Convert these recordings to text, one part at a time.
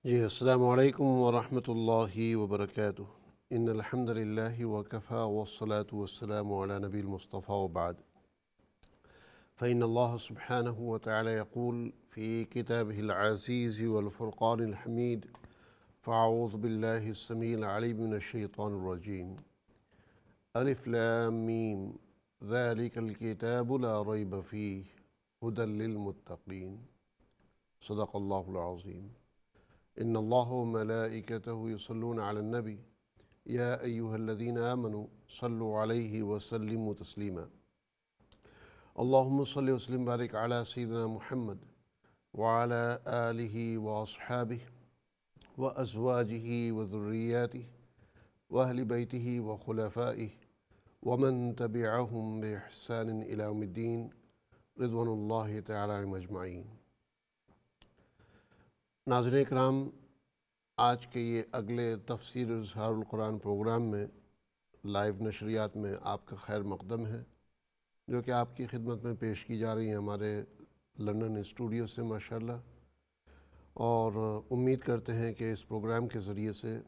جی السلام علیکم ورحمۃ اللہ وبرکاتہ۔ ان الحمد للہ وکفیٰ والصلاة والسلام علی نبی المصطفیٰ وبعد فإن اللہ سبحانہ وتعالی یقول فی کتابہ العزیز والفرقان الحمید فاعوذ باللہ السمیع العلیم من الشیطان الرجیم الف لام میم ذلک الکتاب لا ریب فیہ ھدی للمتقین صدق اللہ العظیم۔ ان اللہ وملائکتہ یصلون علی النبی یا ایہا الذین آمنوا صلوا علیہ وسلموا تسلیما۔ اللہم صلی وسلم بارک علی سیدنا محمد وعلی آلہ واصحابہ وازواجہ وذریاتہ واہل بیتہ وخلفائہ ومن تبعہم بإحسان الی یوم الدین رضوان اللہ تعالی علیہم اجمعین۔ ناظرین کرام، آج کے یہ اگلے تفسیر اظہار القرآن پروگرام میں لائیو نشریات میں آپ کا خیر مقدم ہے، جو کہ آپ کی خدمت میں پیش کی جا رہی ہیں ہمارے لندن اسٹوڈیو سے ماشاءاللہ، اور امید کرتے ہیں کہ اس پروگرام کے ذریعے سے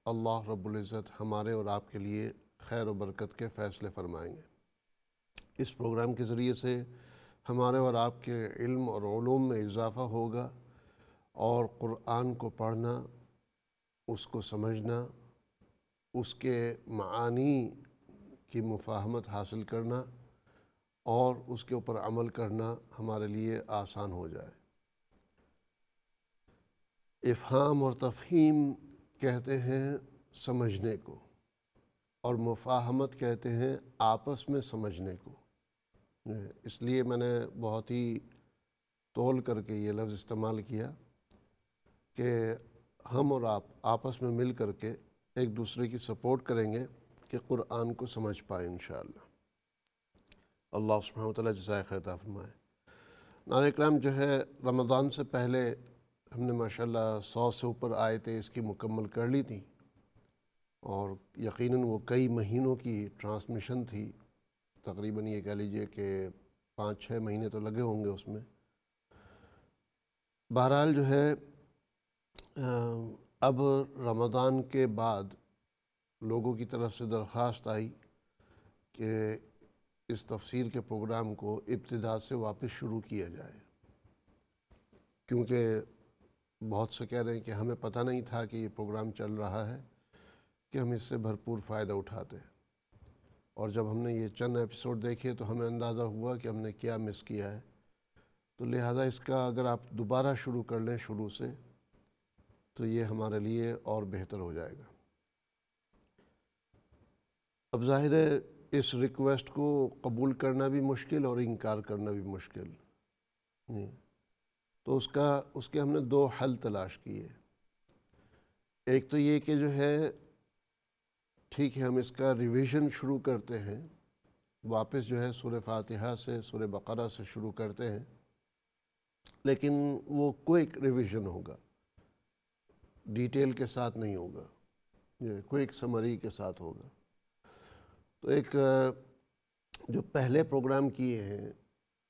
اللہ رب العزت ہمارے اور آپ کے لیے خیر و برکت کے فیصلے فرمائیں گے۔ اس پروگرام کے ذریعے سے ہمارے اور آپ کے علم اور علوم میں اضافہ ہوگا، اور قرآن کو پڑھنا، اس کو سمجھنا، اس کے معانی کی مفاہمت حاصل کرنا اور اس کے اوپر عمل کرنا ہمارے لیے آسان ہو جائے۔ افہام اور تفہیم کہتے ہیں سمجھنے کو، اور مفاہمت کہتے ہیں آپس میں سمجھنے کو۔ اس لیے میں نے بہت ہی تول کر کے یہ لفظ استعمال کیا کہ ہم اور آپ آپس میں مل کر کے ایک دوسرے کی سپورٹ کریں گے کہ قرآن کو سمجھ پائیں انشاءاللہ۔ اللہ سبحانہ وتعالی جزائے خیر عطا فرمائے۔ ناظرین اکرام، جو ہے رمضان سے پہلے ہم نے ماشاءاللہ 100 سے اوپر آیتیں اس کی مکمل کر لی تھیں، اور یقیناً وہ کئی مہینوں کی ٹرانسمیشن تھی، تقریباً یہ کہہ لیجئے کہ 5-6 مہینے تو لگے ہوں گے اس میں۔ بہرحال جو ہے اب رمضان کے بعد لوگوں کی طرف سے درخواست آئی کہ اس تفسیر کے پروگرام کو ابتدا سے واپس شروع کیا جائے، کیونکہ بہت سے کہہ رہے ہیں کہ ہمیں پتہ نہیں تھا کہ یہ پروگرام چل رہا ہے، کہ ہم اس سے بھرپور فائدہ اٹھاتے ہیں، اور جب ہم نے یہ چند ایپیسوڈ دیکھے تو ہمیں اندازہ ہوا کہ ہم نے کیا مس کیا ہے، تو لہٰذا اس کا اگر آپ دوبارہ شروع کر لیں شروع سے تو یہ ہمارے لیے اور بہتر ہو جائے گا۔ اب ظاہر ہے اس ریکویسٹ کو قبول کرنا بھی مشکل اور انکار کرنا بھی مشکل، تو اس کے ہم نے 2 حل تلاش کیے۔ ایک تو یہ کہ جو ہے ٹھیک ہے، ہم اس کا ریویژن شروع کرتے ہیں، واپس جو ہے سورہ فاتحہ سے سورہ بقرہ سے شروع کرتے ہیں، لیکن وہ کوئک ریویژن ہوگا، ڈیٹیل کے ساتھ نہیں ہوگا، کوئک سمری کے ساتھ ہوگا۔ تو ایک جو پہلے پروگرام کیے ہیں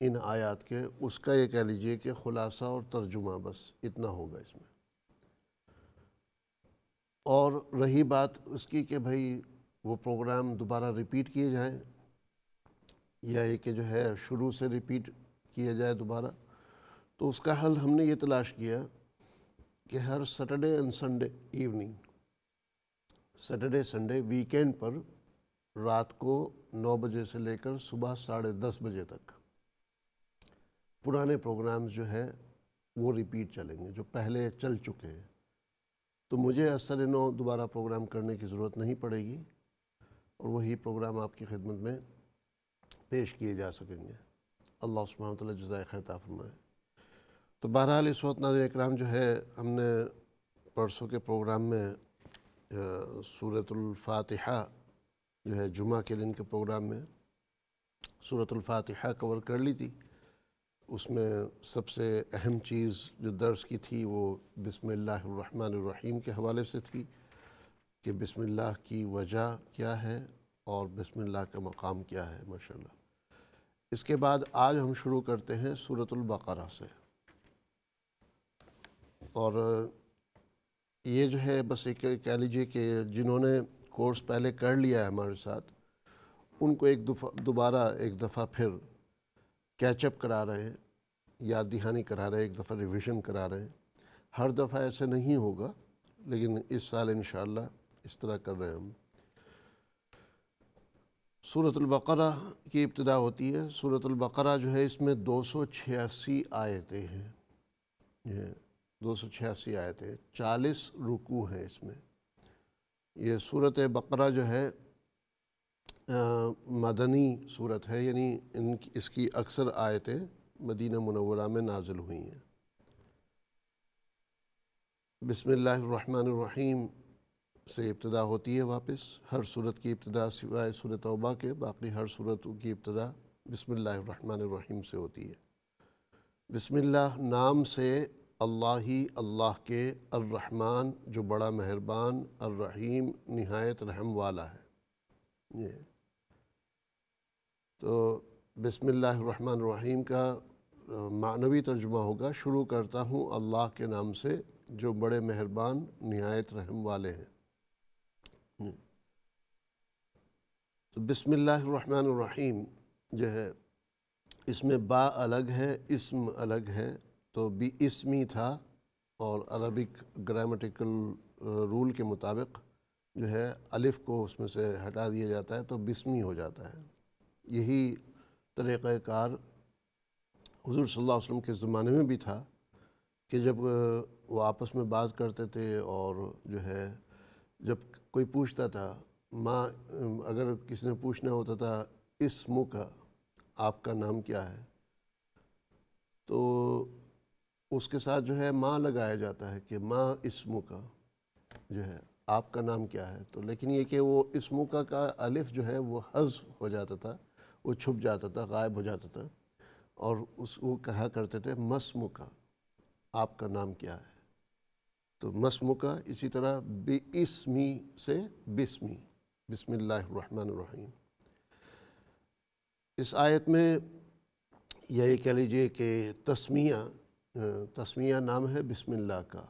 ان آیات کے، اس کا یہ کہہ لیجئے کہ خلاصہ اور ترجمہ بس اتنا ہوگا اس میں۔ اور رہی بات اس کی کہ بھئی وہ پروگرام دوبارہ ریپیٹ کیے جائیں، یا یہ کہ جو ہے شروع سے ریپیٹ کیا جائے دوبارہ، تو اس کا حل ہم نے یہ تلاش کیا کہ ہر Saturday and Sunday evening, Saturday Sunday weekend پر رات کو 9 بجے سے لے کر صبح 10:30 بجے تک پرانے پروگرامز جو ہے وہ ریپیٹ چلیں گے جو پہلے چل چکے ہیں۔ تو مجھے اثر نو دوبارہ پروگرام کرنے کی ضرورت نہیں پڑے گی، اور وہی پروگرام آپ کی خدمت میں پیش کیے جا سکیں گے۔ اللہ سبحانہ وتعالی جزائے خیر عطا فرمائے۔ تو بہرحال اس وقت ناظرین اکرام جو ہے ہم نے پرسوں کے پروگرام میں سورۃ الفاتحہ جو ہے جمعہ کے دن کے پروگرام میں سورۃ الفاتحہ کور کر لی تھی۔ اس میں سب سے اہم چیز جو درس کی تھی وہ بسم اللہ الرحمن الرحیم کے حوالے سے تھی، کہ بسم اللہ کی وجہ کیا ہے اور بسم اللہ کا مقام کیا ہے ماشاءاللہ۔ اس کے بعد آج ہم شروع کرتے ہیں سورۃ البقرہ سے، اور یہ جو ہے بس ایک کہہ لیجیے کہ جنہوں نے کورس پہلے کر لیا ہے ہمارے ساتھ، ان کو دوبارہ ایک دفعہ پھر کیچ اپ کرا رہے ہیں، یاد دہانی کرا رہے ہیں، ایک دفعہ ریویژن کرا رہے ہیں۔ ہر دفعہ ایسے نہیں ہوگا، لیکن اس سال انشاءاللہ اس طرح کر رہے ہیں ہم۔ سورۃ البقرہ کی ابتدا ہوتی ہے۔ سورۃ البقرہ جو ہے اس میں 286 آیتیں ہیں، یہ 286 آیتیں، 40 رکوع ہیں اس میں۔ یہ سورۃ بقرہ جو ہے مدنی سورت ہے، یعنی اس کی اکثر آیتیں مدینہ منورہ میں نازل ہوئی ہیں۔ بسم اللہ الرحمن الرحیم سے ابتدا ہوتی ہے واپس۔ ہر صورت کی ابتدا سوائے سورۃ توبہ کے باقی ہر صورت کی ابتدا بسم اللہ الرحمن الرحیم سے ہوتی ہے۔ بسم اللہ، نام سے اللہ ہی، اللہ کے، الرحمن جو بڑا مہربان، الرحیم نہایت رحم والا ہے۔ یہ تو بسم اللہ الرحمن الرحیم کا معنوی ترجمہ ہوگا، شروع کرتا ہوں اللہ کے نام سے جو بڑے مہربان نہایت رحم والے ہیں۔ تو بسم اللہ الرحمن الرحیم جو ہے اس میں با الگ ہے، اسم الگ ہے، تو بھی اسمی تھا، اور عربک گرامیٹیکل رول کے مطابق جو ہے الف کو اس میں سے ہٹا دیا جاتا ہے تو بسمی ہو جاتا ہے۔ یہی طریقہ کار حضور صلی اللہ علیہ وسلم کے زمانے میں بھی تھا کہ جب وہ آپس میں بات کرتے تھے، اور جو ہے جب کوئی پوچھتا تھا اگر کسی نے پوچھنا ہوتا تھا اسمو کا، آپ کا نام کیا ہے، تو اس کے ساتھ جو ہے ماں لگایا جاتا ہے کہ ماں اسمو کا جو ہے آپ کا نام کیا ہے۔ تو لیکن یہ کہ وہ اسمو کا الف جو ہے وہ حذف ہو جاتا تھا، وہ چھپ جاتا تھا، غائب ہو جاتا تھا، اور وہ کہا کرتے تھے مسمو کا، آپ کا نام کیا ہے۔ تو مسمو کا، اسی طرح بِاسْمِی سے بسمی، بسم اللہ الرحمن الرحیم۔ اس آیت میں یہی کہہ لیجئے کہ تسمیہ نام ہے بسم اللہ کا،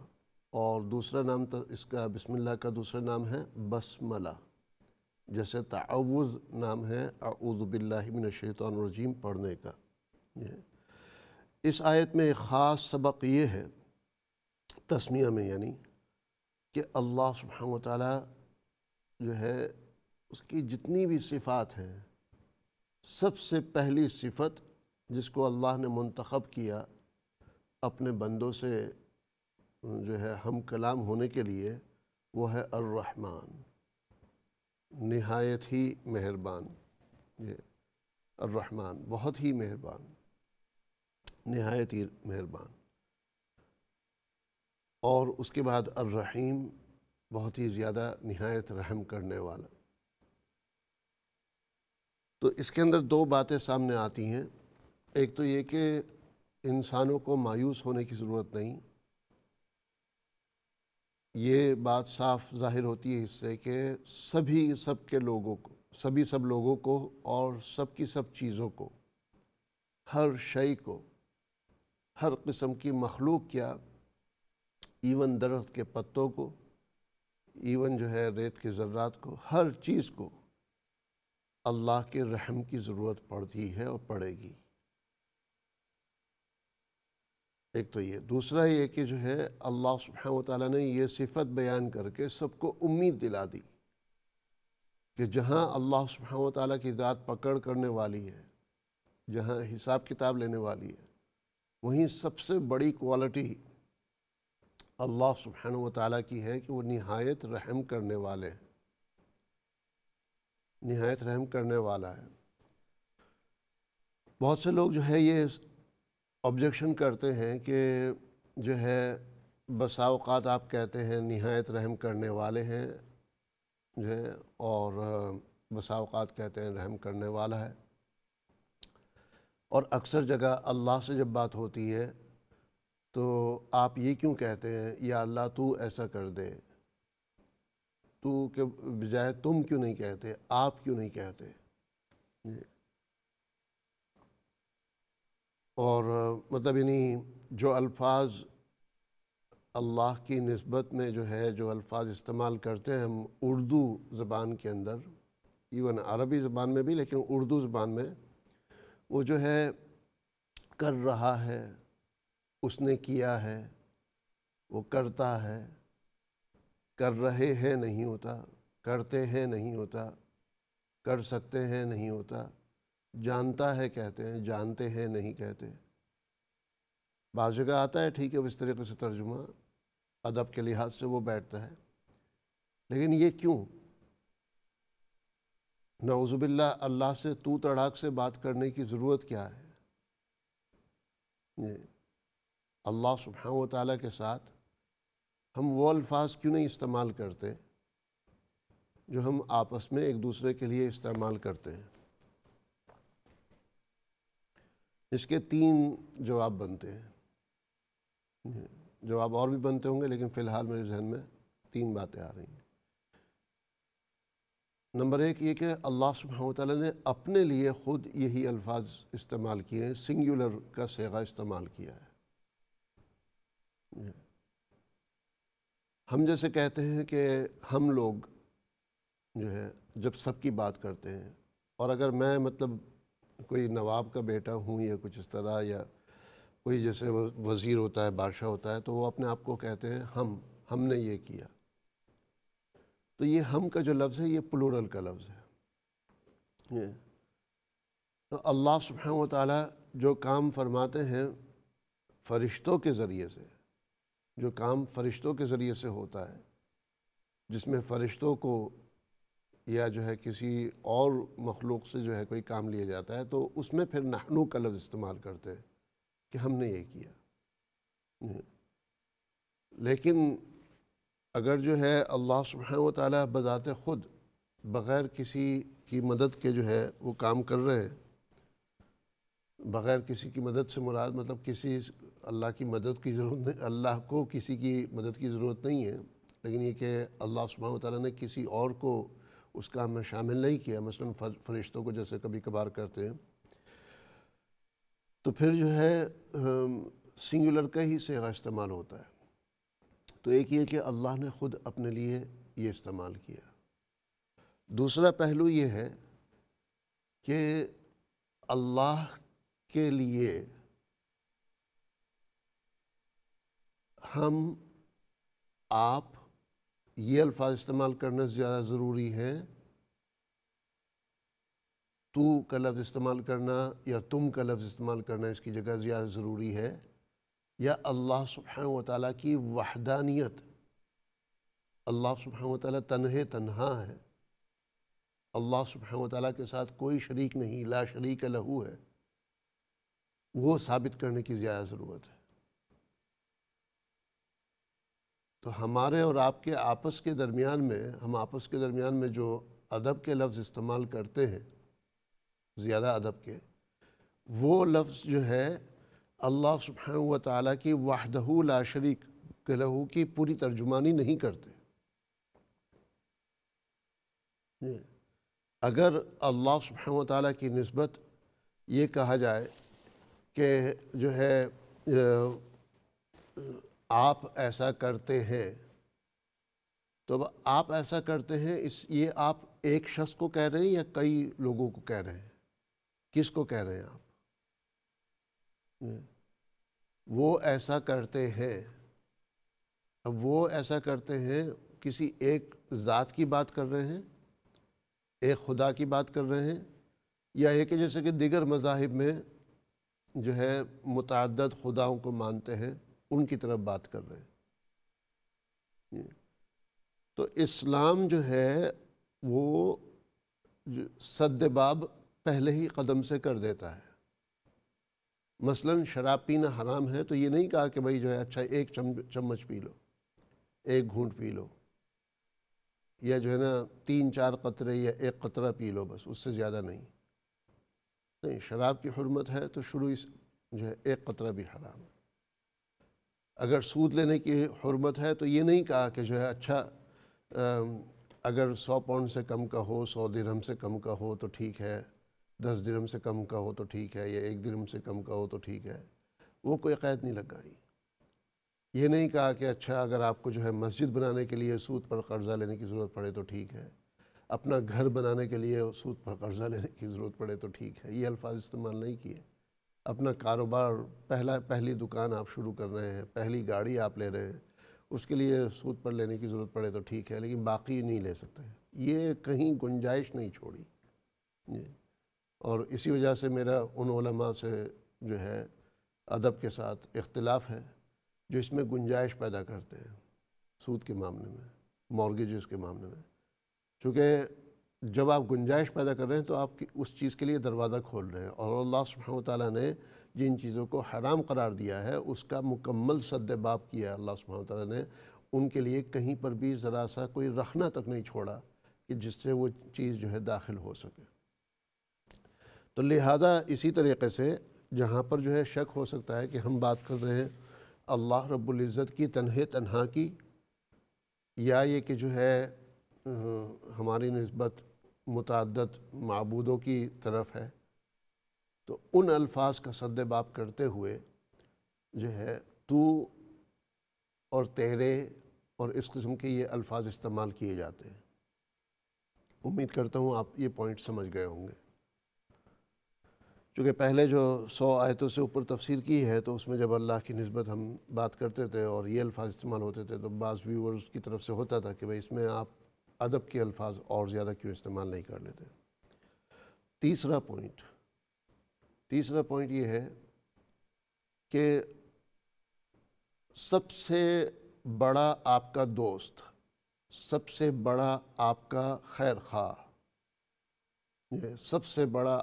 اور دوسرا نام اس کا بسم اللہ کا دوسرا نام ہے بسملہ، جیسے تعوذ نام ہے اعوذ باللہ من الشیطان الرجیم پڑھنے کا۔ اس آیت میں ایک خاص سبق یہ ہے تسمیہ میں، یعنی کہ اللہ سبحانہ وتعالی جو ہے اس کی جتنی بھی صفات ہیں، سب سے پہلی صفت جس کو اللہ نے منتخب کیا اپنے بندوں سے جو ہے ہم کلام ہونے کے لیے، وہ ہے الرحمن، نہایت ہی مہربان۔ یہ الرحمن بہت ہی مہربان، نہایت ہی مہربان، اور اس کے بعد الرحیم بہت ہی زیادہ نہایت رحم کرنے والا۔ تو اس کے اندر دو باتیں سامنے آتی ہیں۔ ایک تو یہ کہ انسانوں کو مایوس ہونے کی ضرورت نہیں، یہ بات صاف ظاہر ہوتی ہے اس سے کہ سب لوگوں کو اور سب کی سب چیزوں کو، ہر شے کو، ہر قسم کی مخلوق کیا، ایون درخت کے پتوں کو، ایون جو ہے ریت کے ذرات کو، ہر چیز کو اللہ کے رحم کی ضرورت پڑتی ہے اور پڑے گی۔ ایک تو یہ، دوسرا یہ کہ جو ہے اللہ سبحانہ وتعالیٰ نے یہ صفت بیان کر کے سب کو امید دلا دی کہ جہاں اللہ سبحانہ وتعالیٰ کی ذات پکڑ کرنے والی ہے، جہاں حساب کتاب لینے والی ہے، وہیں سب سے بڑی کوالٹی اللہ سبحانہ وتعالیٰ کی ہے کہ وہ نہایت رحم کرنے والے ہیں، نہایت رحم کرنے والا ہے۔ بہت سے لوگ جو ہے یہ آبجیکشن کرتے ہیں کہ جو ہے بسا اوقات آپ کہتے ہیں نہایت رحم کرنے والے ہیں جو ہے، اور بسا اوقات کہتے ہیں رحم کرنے والا ہے، اور اکثر جگہ اللہ سے جب بات ہوتی ہے تو آپ یہ کیوں کہتے ہیں یا اللہ تو ایسا کر دے، تو کے بجائے تم کیوں نہیں کہتے، آپ کیوں نہیں کہتے۔ اور مطلب یعنی جو الفاظ اللہ کی نسبت میں جو ہے جو الفاظ استعمال کرتے ہیں ہم اردو زبان کے اندر، ایون عربی زبان میں بھی، لیکن اردو زبان میں وہ جو ہے کر رہا ہے، اس نے کیا ہے، وہ کرتا ہے، کر رہے ہیں نہیں ہوتا، کرتے ہیں نہیں ہوتا، کر سکتے ہیں نہیں ہوتا، جانتا ہے کہتے ہیں، جانتے ہیں نہیں کہتے۔ بعض جگہ آتا ہے ٹھیک ہے، اس طریقے سے ترجمہ ادب کے لحاظ سے وہ بیٹھتا ہے، لیکن یہ کیوں؟ نعوذ باللہ اللہ سے تو تڑاک سے بات کرنے کی ضرورت کیا ہے؟ اللہ سبحانہ و تعالیٰ کے ساتھ ہم وہ الفاظ کیوں نہیں استعمال کرتے جو ہم آپس میں ایک دوسرے کے لیے استعمال کرتے ہیں؟ اس کے 3 جواب بنتے ہیں، جواب اور بھی بنتے ہوں گے لیکن فی الحال میرے ذہن میں 3 باتیں آ رہی ہیں۔ نمبر 1 یہ کہ اللہ سبحانہ و تعالیٰ نے اپنے لیے خود یہی الفاظ استعمال کیے ہیں، سنگولر کا صیغہ استعمال کیا ہے۔ ہم جیسے کہتے ہیں کہ ہم لوگ جو ہے جب سب کی بات کرتے ہیں، اور اگر میں مطلب کوئی نواب کا بیٹا ہوں یا کچھ اس طرح، یا کوئی جیسے وزیر ہوتا ہے، بادشاہ ہوتا ہے، تو وہ اپنے آپ کو کہتے ہیں ہم نے یہ کیا، تو یہ ہم کا جو لفظ ہے یہ پلورل کا لفظ ہے۔ تو اللہ سبحانہ و تعالیٰ جو کام فرماتے ہیں فرشتوں کے ذریعے سے، جو کام فرشتوں کے ذریعے سے ہوتا ہے، جس میں فرشتوں کو یا جو ہے کسی اور مخلوق سے جو ہے کوئی کام لیا جاتا ہے، تو اس میں پھر نحنو کا لفظ استعمال کرتے ہیں کہ ہم نے یہ کیا۔ لیکن اگر جو ہے اللہ سبحانہ و تعالیٰ بذات خود بغیر کسی کی مدد کے جو ہے وہ کام کر رہے ہیں، بغیر کسی کی مدد سے مراد مطلب کسی اللہ کی مدد کی ضرورت نہیں، اللہ کو کسی کی مدد کی ضرورت نہیں ہے، لیکن یہ کہ اللہ سبحانہ و تعالیٰ نے کسی اور کو اس کام میں شامل نہیں کیا، مثلا فرشتوں کو جیسے کبھی کبھار کرتے ہیں، تو پھر جو ہے سنگولر کا ہی صیغہ استعمال ہوتا ہے۔ تو ایک یہ کہ اللہ نے خود اپنے لیے یہ استعمال کیا۔ دوسرا پہلو یہ ہے کہ اللہ کے لیے ہم آپ یہ الفاظ استعمال کرنا زیادہ ضروری ہے، تو کا لفظ استعمال کرنا یا تم کا لفظ استعمال کرنا اس کی جگہ زیادہ ضروری ہے، یا اللہ سبحانہ و تعالیٰ کی وحدانیت، اللہ سبحانہ و تعالیٰ تنہا ہے، اللہ سبحانہ و تعالیٰ کے ساتھ کوئی شریک نہیں، لا شریک لہو ہے، وہ ثابت کرنے کی زیادہ ضرورت ہے۔ تو ہمارے اور آپ کے آپس کے درمیان میں، ہم آپس کے درمیان میں جو ادب کے لفظ استعمال کرتے ہیں، زیادہ ادب کے، وہ لفظ جو ہے اللہ سبحانہ و تعالیٰ کی وحدہ لا شریک لہو کی پوری ترجمانی نہیں کرتے۔ اگر اللہ سبحانہ و تعالیٰ کی نسبت یہ کہا جائے کہ جو ہے آپ ایسا کرتے ہیں، تو آپ ایسا کرتے ہیں، یہ آپ ایک شخص کو کہہ رہے ہیں یا کئی لوگوں کو کہہ رہے ہیں؟ کس کو کہہ رہے ہیں آپ؟ وہ ایسا کرتے ہیں، اب وہ ایسا کرتے ہیں کسی ایک ذات کی بات کر رہے ہیں، ایک خدا کی بات کر رہے ہیں، یا یہ کہ جیسے کہ دیگر مذاہب میں جو ہے متعدد خداؤں کو مانتے ہیں، ان کی طرف بات کر رہے ہیں۔ تو اسلام جو ہے وہ سد باب پہلے ہی قدم سے کر دیتا ہے۔ مثلا شراب پینا حرام ہے تو یہ نہیں کہا کہ بھائی جو ہے اچھا ایک چمچ پی لو، ایک گھونٹ پی لو، یا جو ہے نا 3-4 قطرے یا 1 قطرہ پی لو، بس اس سے زیادہ نہیں۔ شراب کی حرمت ہے تو شروع جو ہے 1 قطرہ بھی حرام ہے۔ اگر سود لینے کی حرمت ہے تو یہ نہیں کہا کہ جو ہے اچھا اگر 100 پاؤنڈ سے کم کا ہو، 100 درہم سے کم کا ہو تو ٹھیک ہے، 10 درہم سے کم کا ہو تو ٹھیک ہے، یا 1 درہم سے کم کا ہو تو ٹھیک ہے، وہ کوئی قید نہیں لگائی۔ یہ نہیں کہا کہ اچھا اگر آپ کو جو ہے مسجد بنانے کے لیے سود پر قرضہ لینے کی ضرورت پڑے تو ٹھیک ہے، اپنا گھر بنانے کے لیے سود پر قرضہ لینے کی ضرورت پڑے تو ٹھیک ہے، یہ الفاظ استعمال نہیں کیے۔ اپنا کاروبار پہلی دکان آپ شروع کر رہے ہیں، پہلی گاڑی آپ لے رہے ہیں، اس کے لیے سود پر لینے کی ضرورت پڑے تو ٹھیک ہے، لیکن باقی نہیں لے سکتے، یہ کہیں گنجائش نہیں چھوڑی جی۔ اور اسی وجہ سے میرا ان علماء سے جو ہے ادب کے ساتھ اختلاف ہے جو اس میں گنجائش پیدا کرتے ہیں سود کے معاملے میں، مورگیجز کے معاملے میں، چونکہ جب آپ گنجائش پیدا کر رہے ہیں تو آپ اس چیز کے لیے دروازہ کھول رہے ہیں، اور اللہ سبحانہ وتعالیٰ نے جن چیزوں کو حرام قرار دیا ہے اس کا مکمل سد باب کیا ہے اللہ سبحانہ وتعالیٰ نے، ان کے لیے کہیں پر بھی ذرا سا کوئی رخنہ تک نہیں چھوڑا کہ جس سے وہ چیز جو ہے داخل ہو سکے۔ تو لہٰذا اسی طریقے سے جہاں پر جو ہے شک ہو سکتا ہے کہ ہم بات کر رہے ہیں اللہ رب العزت کی تنہا کی، یا یہ کہ جو ہے ہماری نسبت متعدد معبودوں کی طرف ہے، تو ان الفاظ کا سد باب کرتے ہوئے جو ہے تو اور تیرے اور اس قسم کے یہ الفاظ استعمال کیے جاتے ہیں۔ امید کرتا ہوں آپ یہ پوائنٹ سمجھ گئے ہوں گے۔ چونکہ پہلے جو 100 آیتوں سے اوپر تفسیر کی ہے تو اس میں جب اللہ کی نسبت ہم بات کرتے تھے اور یہ الفاظ استعمال ہوتے تھے تو بعض ویورز کی طرف سے ہوتا تھا کہ بھئی اس میں آپ ادب کے الفاظ اور زیادہ کیوں استعمال نہیں کر لیتے۔ تیسرا پوائنٹ یہ ہے کہ سب سے بڑا آپ کا دوست، سب سے بڑا آپ کا خیر خواہ، سب سے بڑا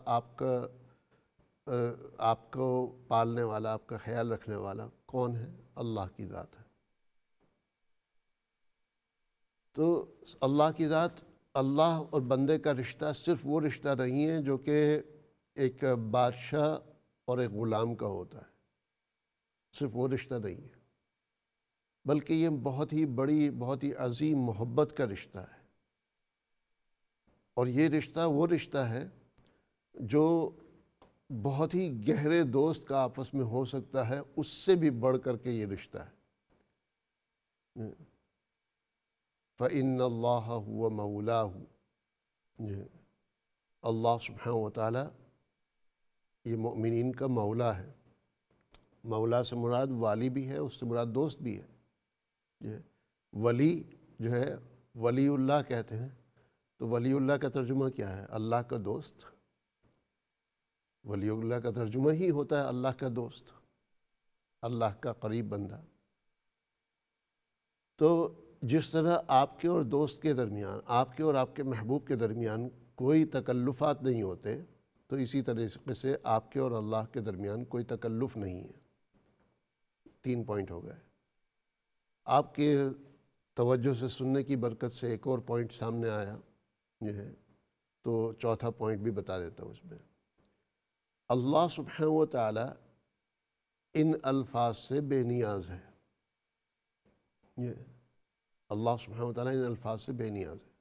آپ کو پالنے والا، آپ کا خیال رکھنے والا کون ہے؟ اللہ کی ذات ہے۔ تو اللہ کی ذات، اللہ اور بندے کا رشتہ صرف وہ رشتہ نہیں ہے جو کہ ایک بادشاہ اور ایک غلام کا ہوتا ہے، صرف وہ رشتہ نہیں ہے، بلکہ یہ بہت ہی بڑی، بہت ہی عظیم محبت کا رشتہ ہے۔ اور یہ رشتہ وہ رشتہ ہے جو بہت ہی گہرے دوست کا آپس میں ہو سکتا ہے، اس سے بھی بڑھ کر کے یہ رشتہ ہے۔ فَإِنَّ اللَّهَ هُوَ مَوْلَاهُ، اللہ سبحانہ وتعالیٰ یہ مؤمنین کا مولا ہے۔ مولا سے مراد والی بھی ہے، اس سے مراد دوست بھی ہے۔ ولی جو ہے ولی اللہ کہتے ہیں، تو ولی اللہ کا ترجمہ کیا ہے؟ اللہ کا دوست۔ ولی اللہ کا ترجمہ ہی ہوتا ہے اللہ کا دوست، اللہ کا قریب بندہ۔ تو جس طرح آپ کے اور دوست کے درمیان، آپ کے اور آپ کے محبوب کے درمیان کوئی تکلفات نہیں ہوتے، تو اسی طریقے سے آپ کے اور اللہ کے درمیان کوئی تکلف نہیں ہے۔ 3 پوائنٹ ہو گئے۔ آپ کے توجہ سے سننے کی برکت سے ایک اور پوائنٹ سامنے آیا جو ہے، تو چوتھا پوائنٹ بھی بتا دیتا ہوں اس میں۔ اللہ سبحانہ و تعالی ان الفاظ سے بے نیاز ہے۔ یہ اللہ سبحانہ و تعالی ان الفاظ سے بے نیاز ہے۔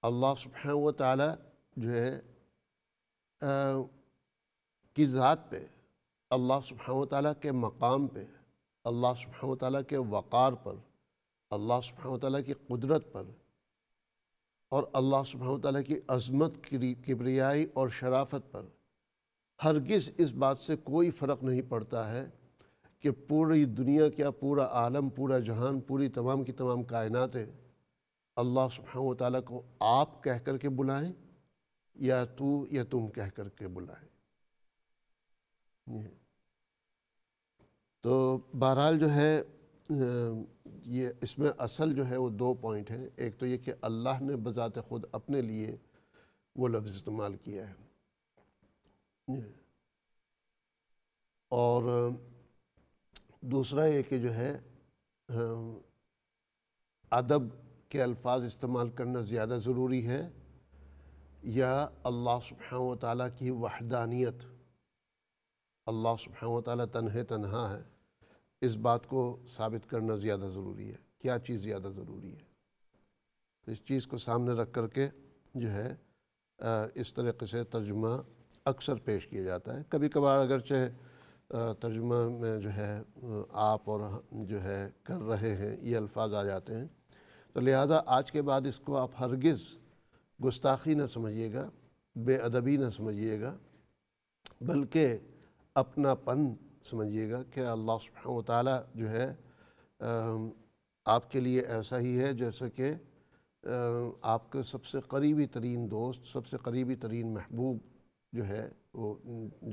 اللہ سبحانہ و تعالی جو ہے کی ذات پہ، اللہ سبحانہ و تعالی کے مقام پہ، اللہ سبحانہ و تعالی کے وقار پر، اللہ سبحانہ و تعالی کی قدرت پر، اور اللہ سبحانہ و تعالیٰ کی عظمت، کبریائی اور شرافت پر ہرگز اس بات سے کوئی فرق نہیں پڑتا ہے کہ پوری دنیا کیا، پورا عالم، پورا جہان، پوری تمام کی تمام کائناتیں اللہ سبحانہ و تعالیٰ کو آپ کہہ کر کے بلائیں یا تو یا تم کہہ کر کے بلائیں۔ تو بہرحال جو ہے یہ اس میں اصل جو ہے وہ 2 پوائنٹ ہیں۔ ایک تو یہ کہ اللہ نے بذات خود اپنے لیے وہ لفظ استعمال کیا ہے، اور دوسرا یہ کہ جو ہے ادب کے الفاظ استعمال کرنا زیادہ ضروری ہے، یا اللہ سبحانہ و تعالیٰ کی وحدانیت، اللہ سبحانہ و تعالیٰ تنہا ہے، اس بات کو ثابت کرنا زیادہ ضروری ہے۔ کیا چیز زیادہ ضروری ہے؟ تو اس چیز کو سامنے رکھ کر کے جو ہے اس طریقے سے ترجمہ اکثر پیش کیا جاتا ہے۔ کبھی کبھار اگرچہ ترجمہ میں جو ہے آپ اور جو ہے کر رہے ہیں، یہ الفاظ آ جاتے ہیں۔ تو لہٰذا آج کے بعد اس کو آپ ہرگز گستاخی نہ سمجھیے گا، بے ادبی نہ سمجھیے گا، بلکہ اپنا پن سمجھیے گا کہ اللہ سبحانہ و تعالیٰ جو ہے آپ کے لیے ایسا ہی ہے جیسا کہ آپ کے سب سے قریبی ترین دوست، سب سے قریبی ترین محبوب جو ہے وہ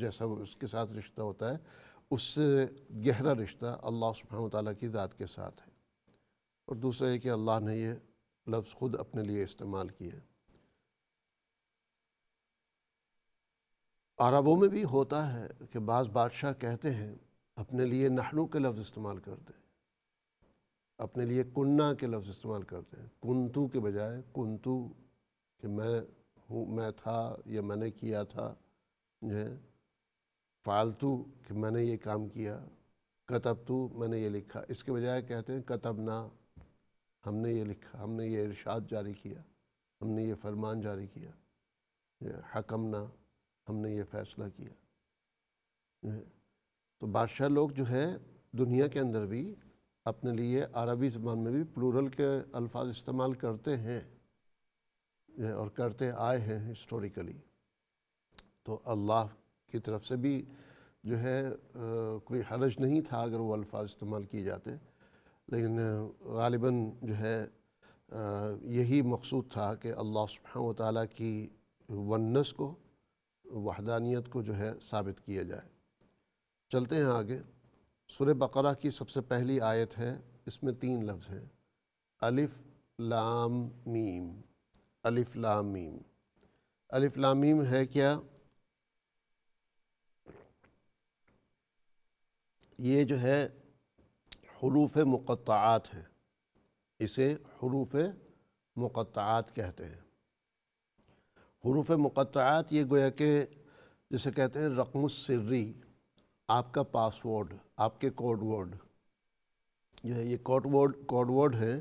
جیسا وہ اس کے ساتھ رشتہ ہوتا ہے، اس سے گہرا رشتہ اللہ سبحانہ و تعالیٰ کی ذات کے ساتھ ہے۔ اور دوسرا ہے کہ اللہ نے یہ لفظ خود اپنے لیے استعمال کیا۔ عربوں میں بھی ہوتا ہے کہ بعض بادشاہ کہتے ہیں اپنے لیے نحنو کے لفظ استعمال کرتے ہیں، اپنے لیے کننا کے لفظ استعمال کرتے ہیں، کنتو کے بجائے کنتو، کہ میں ہوں، میں تھا یا میں نے کیا تھا، جو ہے فعلتو کہ میں نے یہ کام کیا، کتبتو میں نے یہ لکھا، اس کے بجائے کہتے ہیں کتبنا، ہم نے یہ لکھا، ہم نے یہ ارشاد جاری کیا، ہم نے یہ فرمان جاری کیا، حکمنا ہم نے یہ فیصلہ کیا۔ تو بادشاہ لوگ جو ہے دنیا کے اندر بھی اپنے لیے عربی زبان میں بھی پلورل کے الفاظ استعمال کرتے ہیں اور کرتے آئے ہیں ہسٹوریکلی۔ تو اللہ کی طرف سے بھی جو ہے کوئی حرج نہیں تھا اگر وہ الفاظ استعمال کیے جاتے، لیکن غالباً جو ہے یہی مقصود تھا کہ اللہ سبحانہ و تعالیٰ کی ونس کو، وحدانیت کو جو ہے ثابت کیا جائے۔ چلتے ہیں آگے۔ سورہ بقرہ کی سب سے پہلی آیت ہے، اس میں 3 لفظ ہیں، الف لام میم۔ الف لام میم، الف لام میم ہے کیا؟ یہ جو ہے حروف مقطعات ہیں، اسے حروف مقطعات کہتے ہیں۔ حروف مقطعات یہ گویا کہ جسے کہتے ہیں رقم السری، آپ کا پاس ورڈ، آپ کے کوڈ ورڈ جو ہے، یہ کوڈ ورڈ ہیں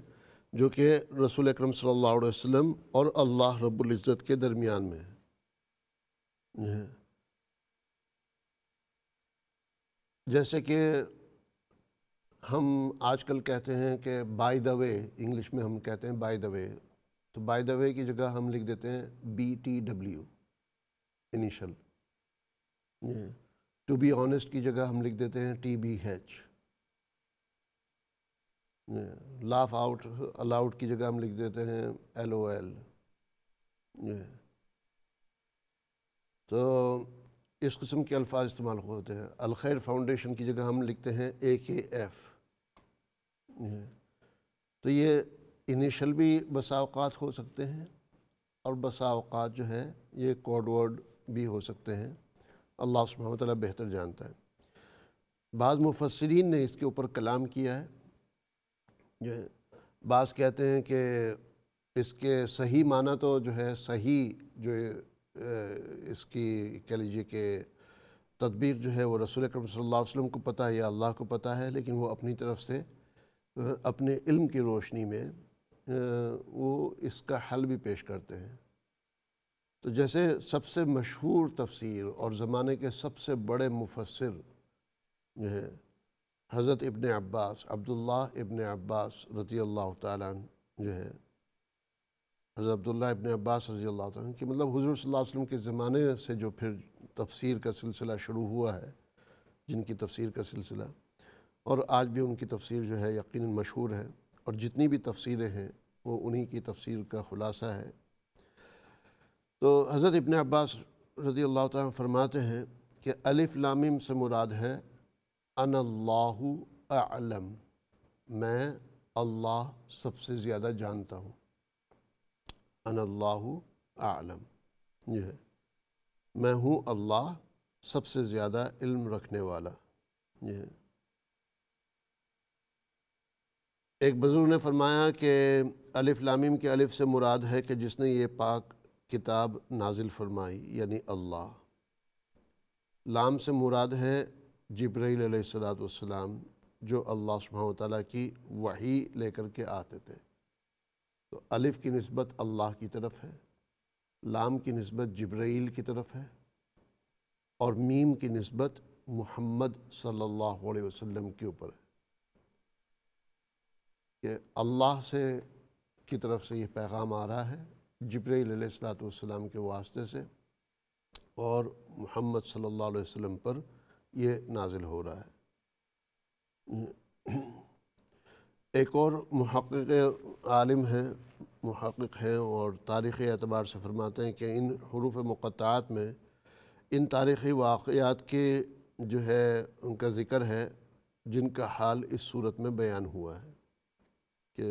جو کہ رسول اکرم صلی اللہ علیہ وسلم اور اللہ رب العزت کے درمیان میں ہے۔ جیسے کہ ہم آج کل کہتے ہیں کہ بائی دا وے، انگلش میں ہم کہتے ہیں بائی دا وے، تو بائی دا وے کی جگہ ہم لکھ دیتے ہیں BTW initial. To be honest کی جگہ ہم لکھ دیتے ہیں TBH۔ لاف آؤٹ الاؤڈ کی جگہ ہم لکھ دیتے ہیں LOL۔ تو اس قسم کے الفاظ استعمال ہوتے ہیں۔ الخیر فاؤنڈیشن کی جگہ ہم لکھتے ہیں AKF۔ تو یہ انیشل بھی بسا اوقات ہو سکتے ہیں اور بسا اوقات جو ہے یہ کوڈ ورڈ بھی ہو سکتے ہیں، اللہ سبحانہ و تعالیٰ بہتر جانتا ہے۔ بعض مفسرین نے اس کے اوپر کلام کیا ہے، جو ہے بعض کہتے ہیں کہ اس کے صحیح معنی تو جو ہے صحیح جو اس کی کہہ لیجیے کہ تدبیر جو ہے وہ رسول اکرم صلی اللہ علیہ وسلم کو پتہ ہے یا اللہ کو پتہ ہے، لیکن وہ اپنی طرف سے اپنے علم کی روشنی میں وہ اس کا حل بھی پیش کرتے ہیں۔ تو جیسے سب سے مشہور تفسیر اور زمانے کے سب سے بڑے مفسر جو ہے حضرت ابن عباس، عبداللہ ابن عباس رضی اللہ تعالیٰ عنہ جو ہے، حضرت عبداللہ ابن عباس رضی اللہ تعالیٰ عنہ کہ مطلب حضور صلی اللہ علیہ وسلم کے زمانے سے جو پھر تفسیر کا سلسلہ شروع ہوا ہے، جن کی تفسیر کا سلسلہ، اور آج بھی ان کی تفسیر جو ہے یقیناً مشہور ہے، اور جتنی بھی تفسیریں ہیں وہ انہی کی تفسیر کا خلاصہ ہے۔ تو حضرت ابن عباس رضی اللہ تعالیٰ عنہ فرماتے ہیں کہ الف لام میم سے مراد ہے انا اللہ اعلم، میں اللہ سب سے زیادہ جانتا ہوں۔ انا اللہ اعلم، یہ ہے میں ہوں اللہ سب سے زیادہ علم رکھنے والا۔ یہ ہے ایک بزرگ نے فرمایا کہ الف لام میم کے الف سے مراد ہے کہ جس نے یہ پاک کتاب نازل فرمائی، یعنی اللہ۔ لام سے مراد ہے جبرائیل علیہ السلام جو اللہ سبحانہ و تعالیٰ کی وحی لے کر کے آتے تھے۔ تو الف کی نسبت اللہ کی طرف ہے، لام کی نسبت جبرائیل کی طرف ہے، اور میم کی نسبت محمد صلی اللہ علیہ وسلم کے اوپر ہے کہ اللہ سے کی طرف سے یہ پیغام آ رہا ہے جبرائیل علیہ الصلوۃ والسلام کے واسطے سے، اور محمد صلی اللہ علیہ وسلم پر یہ نازل ہو رہا ہے۔ ایک اور محقق عالم ہیں، محقق ہیں، اور تاریخی اعتبار سے فرماتے ہیں کہ ان حروف مقطعات میں ان تاریخی واقعات کے جو ہے ان کا ذکر ہے جن کا حال اس صورت میں بیان ہوا ہے، کہ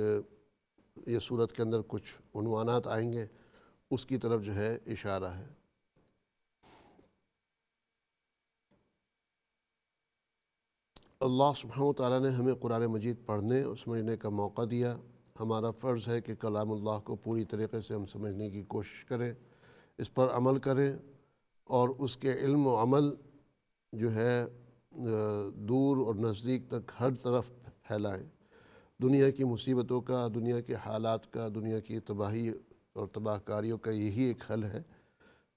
یہ صورت کے اندر کچھ عنوانات آئیں گے، اس کی طرف جو ہے اشارہ ہے۔ اللہ سبحانہ و تعالیٰ نے ہمیں قرآن مجید پڑھنے اور سمجھنے کا موقع دیا۔ ہمارا فرض ہے کہ کلام اللہ کو پوری طریقے سے ہم سمجھنے کی کوشش کریں، اس پر عمل کریں، اور اس کے علم و عمل جو ہے دور اور نزدیک تک ہر طرف پھیلائیں۔ دنیا کی مصیبتوں کا، دنیا کے حالات کا، دنیا کی تباہی اور تباہ کاریوں کا یہی ایک حل ہے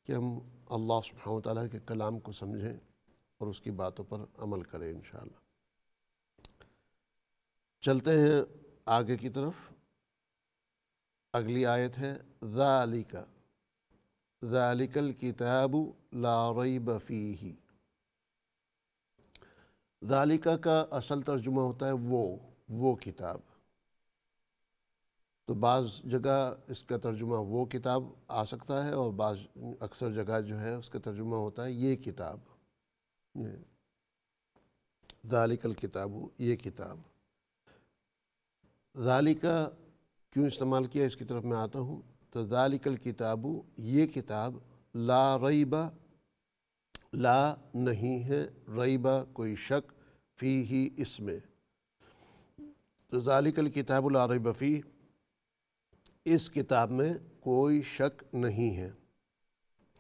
کہ ہم اللہ سبحانہ و تعالیٰ کے کلام کو سمجھیں اور اس کی باتوں پر عمل کریں انشاءاللہ۔ چلتے ہیں آگے کی طرف۔ اگلی آیت ہے ذالک، ذالک الکتاب لا ریب فیہ۔ ذالک کا اصل ترجمہ ہوتا ہے وہ کتاب، تو بعض جگہ اس کا ترجمہ وہ کتاب آ سکتا ہے، اور بعض اکثر جگہ جو ہے اس کا ترجمہ ہوتا ہے یہ کتاب، ذالک الکتاب، یہ کتاب۔ ذالک کیوں استعمال کیا اس کی طرف میں آتا ہوں۔ تو ذالک الکتاب، یہ کتاب، لا ریب، لا نہیں ہے، ریب کوئی شک، فیہ اس میں، تو ذالک الکتاب لا ریب فیہ، اس کتاب میں کوئی شک نہیں ہے،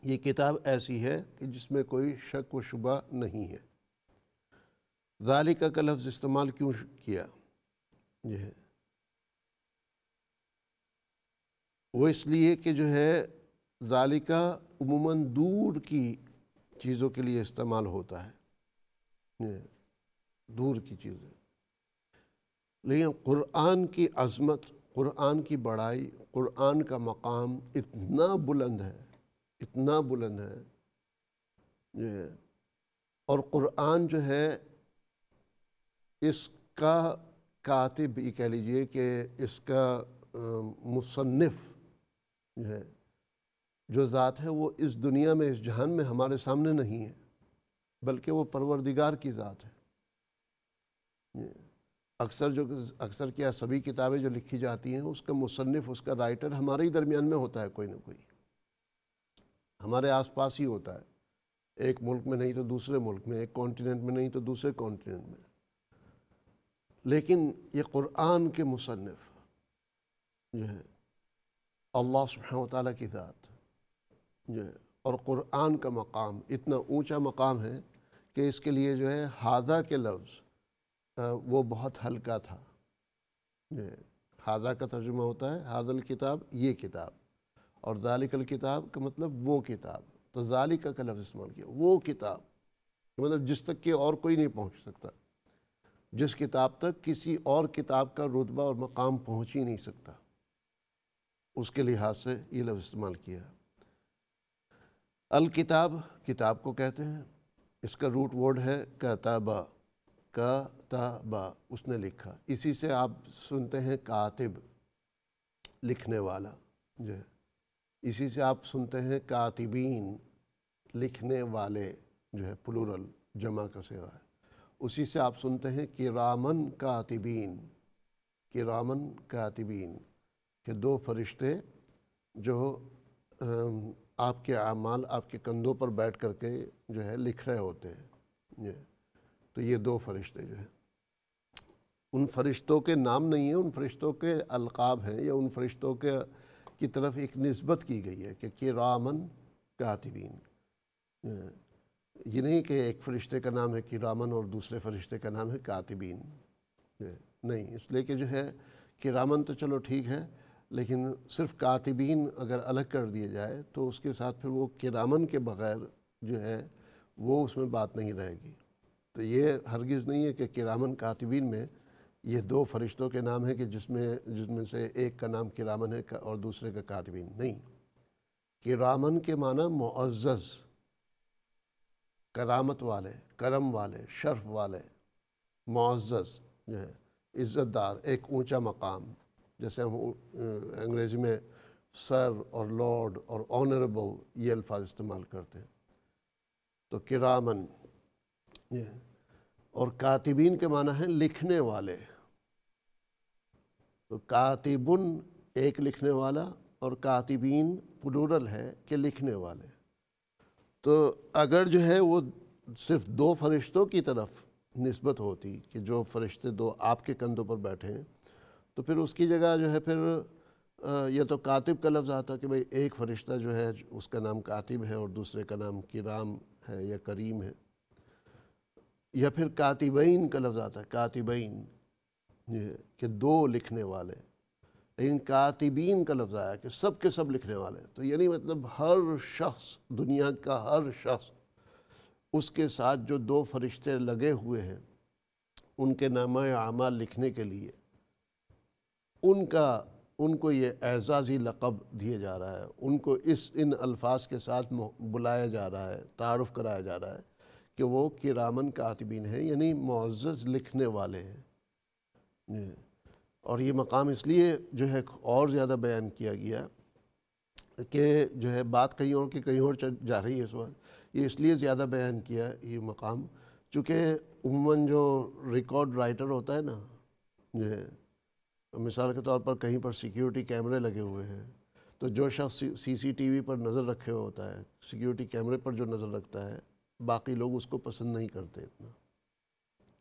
یہ کتاب ایسی ہے کہ جس میں کوئی شک و شبہ نہیں ہے۔ ذالک کا لفظ استعمال کیوں کیا، یہ ہے وہ اس لیے کہ جو ہے ذالک عموماً دور کی چیزوں کے لیے استعمال ہوتا ہے، دور کی چیزیں، لیکن قرآن کی عظمت، قرآن کی بڑائی، قرآن کا مقام اتنا بلند ہے، اتنا بلند ہے، اور قرآن جو ہے اس کا کاتب، یہ کہہ لیجئے کہ اس کا مصنف جو ہے، جو ذات ہے وہ اس دنیا میں، اس جہان میں ہمارے سامنے نہیں ہے، بلکہ وہ پروردگار کی ذات ہے۔ اکثر کیا سبھی کتابیں جو لکھی جاتی ہیں اس کا مصنف، اس کا رائٹر ہمارے ہی درمیان میں ہوتا ہے، کوئی نہ کوئی ہمارے آس پاس ہی ہوتا ہے، ایک ملک میں نہیں تو دوسرے ملک میں، ایک کانٹیننٹ میں نہیں تو دوسرے کانٹیننٹ میں، لیکن یہ قرآن کے مصنف جو ہے اللہ سبحانہ و تعالیٰ کی ذات جو ہے، اور قرآن کا مقام اتنا اونچا مقام ہے کہ اس کے لیے جو ہے ھذا کے لفظ وہ بہت ہلکا تھا۔ ھذا کا ترجمہ ہوتا ہے ھذا الکتاب، یہ کتاب، اور ذالک الکتاب کا مطلب وہ کتاب، تو ذالک کا لفظ استعمال کیا، وہ کتاب، مطلب جس تک کہ اور کوئی نہیں پہنچ سکتا، جس کتاب تک کسی اور کتاب کا رتبہ اور مقام پہنچ ہی نہیں سکتا، اس کے لحاظ سے یہ لفظ استعمال کیا۔ الکتاب، کتاب کو کہتے ہیں، اس کا روٹ ورڈ ہے کتابہ، کتابہ، اس نے لکھا، اسی سے آپ سنتے ہیں کاتب، لکھنے والا جو ہے، اسی سے آپ سنتے ہیں کاتبین، لکھنے والے جو ہے، پلورل جمع کا صیغہ ہے، اسی سے آپ سنتے ہیں کرامن کاتبین، کرامن کاتبین، کہ دو فرشتے جو آپ کے اعمال آپ کے کندھوں پر بیٹھ کر کے جو ہے لکھ رہے ہوتے ہیں، تو یہ دو فرشتے جو ہیں، ان فرشتوں کے نام نہیں ہیں، ان فرشتوں کے القاب ہیں، یا ان فرشتوں کے کی طرف ایک نسبت کی گئی ہے کہ کرامن کاتبین، یہ نہیں کہ ایک فرشتے کا نام ہے کرامن اور دوسرے فرشتے کا نام ہے کاتبین، نہیں، اس لیے کہ جو ہے کرامن تو چلو ٹھیک ہے، لیکن صرف کاتبین اگر الگ کر دیا جائے تو اس کے ساتھ پھر وہ کرامن کے بغیر جو ہے وہ اس میں بات نہیں رہے گی، تو یہ ہرگز نہیں ہے کہ کرامن کاتبین میں یہ دو فرشتوں کے نام ہیں کہ جس میں سے ایک کا نام کرامن ہے اور دوسرے کا کاتبین، نہیں۔ کرامن کے معنی معزز، کرامت والے، کرم والے، شرف والے، معزز جو ہے، عزت دار، ایک اونچا مقام، جیسے ہم انگریزی میں سر اور لارڈ اور آنریبل یہ الفاظ استعمال کرتے ہیں، تو کرامن یہ۔ اور کاتبین کے معنی ہے لکھنے والے، تو کاتبن ایک لکھنے والا اور کاتبین پلورل ہے کہ لکھنے والے۔ تو اگر جو ہے وہ صرف دو فرشتوں کی طرف نسبت ہوتی کہ جو فرشتے دو آپ کے کندھوں پر بیٹھے ہیں، تو پھر اس کی جگہ جو ہے پھر یہ تو کاتب کا لفظ آتا کہ بھئی ایک فرشتہ جو ہے اس کا نام کاتب ہے اور دوسرے کا نام کرام ہے یا کریم ہے، یا پھر کاتبین کا لفظ آتا ہے، کاتبین کہ دو لکھنے والے، لیکن کاتبین کا لفظ آیا کہ سب کے سب لکھنے والے، تو یعنی مطلب ہر شخص، دنیا کا ہر شخص، اس کے ساتھ جو دو فرشتے لگے ہوئے ہیں ان کے نامہ اعمال لکھنے کے لیے، ان کو یہ اعزازی لقب دیا جا رہا ہے، ان کو ان الفاظ کے ساتھ بلایا جا رہا ہے، تعارف کرایا جا رہا ہے کہ وہ کرامن کاتبین ہیں، یعنی معزز لکھنے والے ہیں۔ اور یہ مقام اس لیے جو ہے اور زیادہ بیان کیا گیا کہ جو ہے بات کہیں اور کی کہیں اور جا رہی ہے اس وقت، یہ اس لیے زیادہ بیان کیا یہ مقام چونکہ عموماً جو ریکارڈ رائٹر ہوتا ہے نا، مثال کے طور پر کہیں پر سیکیورٹی کیمرے لگے ہوئے ہیں، تو جو شخص سی سی ٹی وی پر نظر رکھے ہوئے ہوتا ہے، سیکیورٹی کیمرے پر جو نظر رکھتا ہے، باقی لوگ اس کو پسند نہیں کرتے اتنا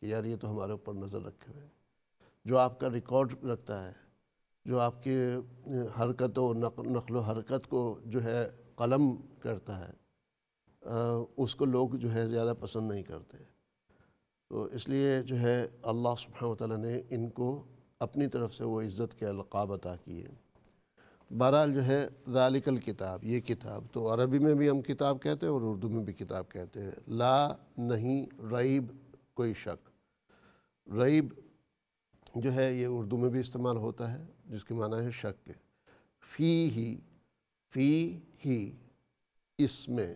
کہ یار یہ تو ہمارے اوپر نظر رکھے ہوئے ہیں۔ جو آپ کا ریکارڈ رکھتا ہے، جو آپ کے حرکت و نقل و حرکت کو جو ہے قلم کرتا ہے، اس کو لوگ جو ہے زیادہ پسند نہیں کرتے، تو اس لیے جو ہے اللہ سبحانہ وتعالیٰ نے ان کو اپنی طرف سے وہ عزت کے القاب عطا کیے۔ بہرحال جو ہے ذالک الکتاب، یہ کتاب تو عربی میں بھی ہم کتاب کہتے ہیں اور اردو میں بھی کتاب کہتے ہیں، لا نہیں، ریب کوئی شک، ریب جو ہے یہ اردو میں بھی استعمال ہوتا ہے جس کے معنی ہے شک کے، فی ہی اس میں،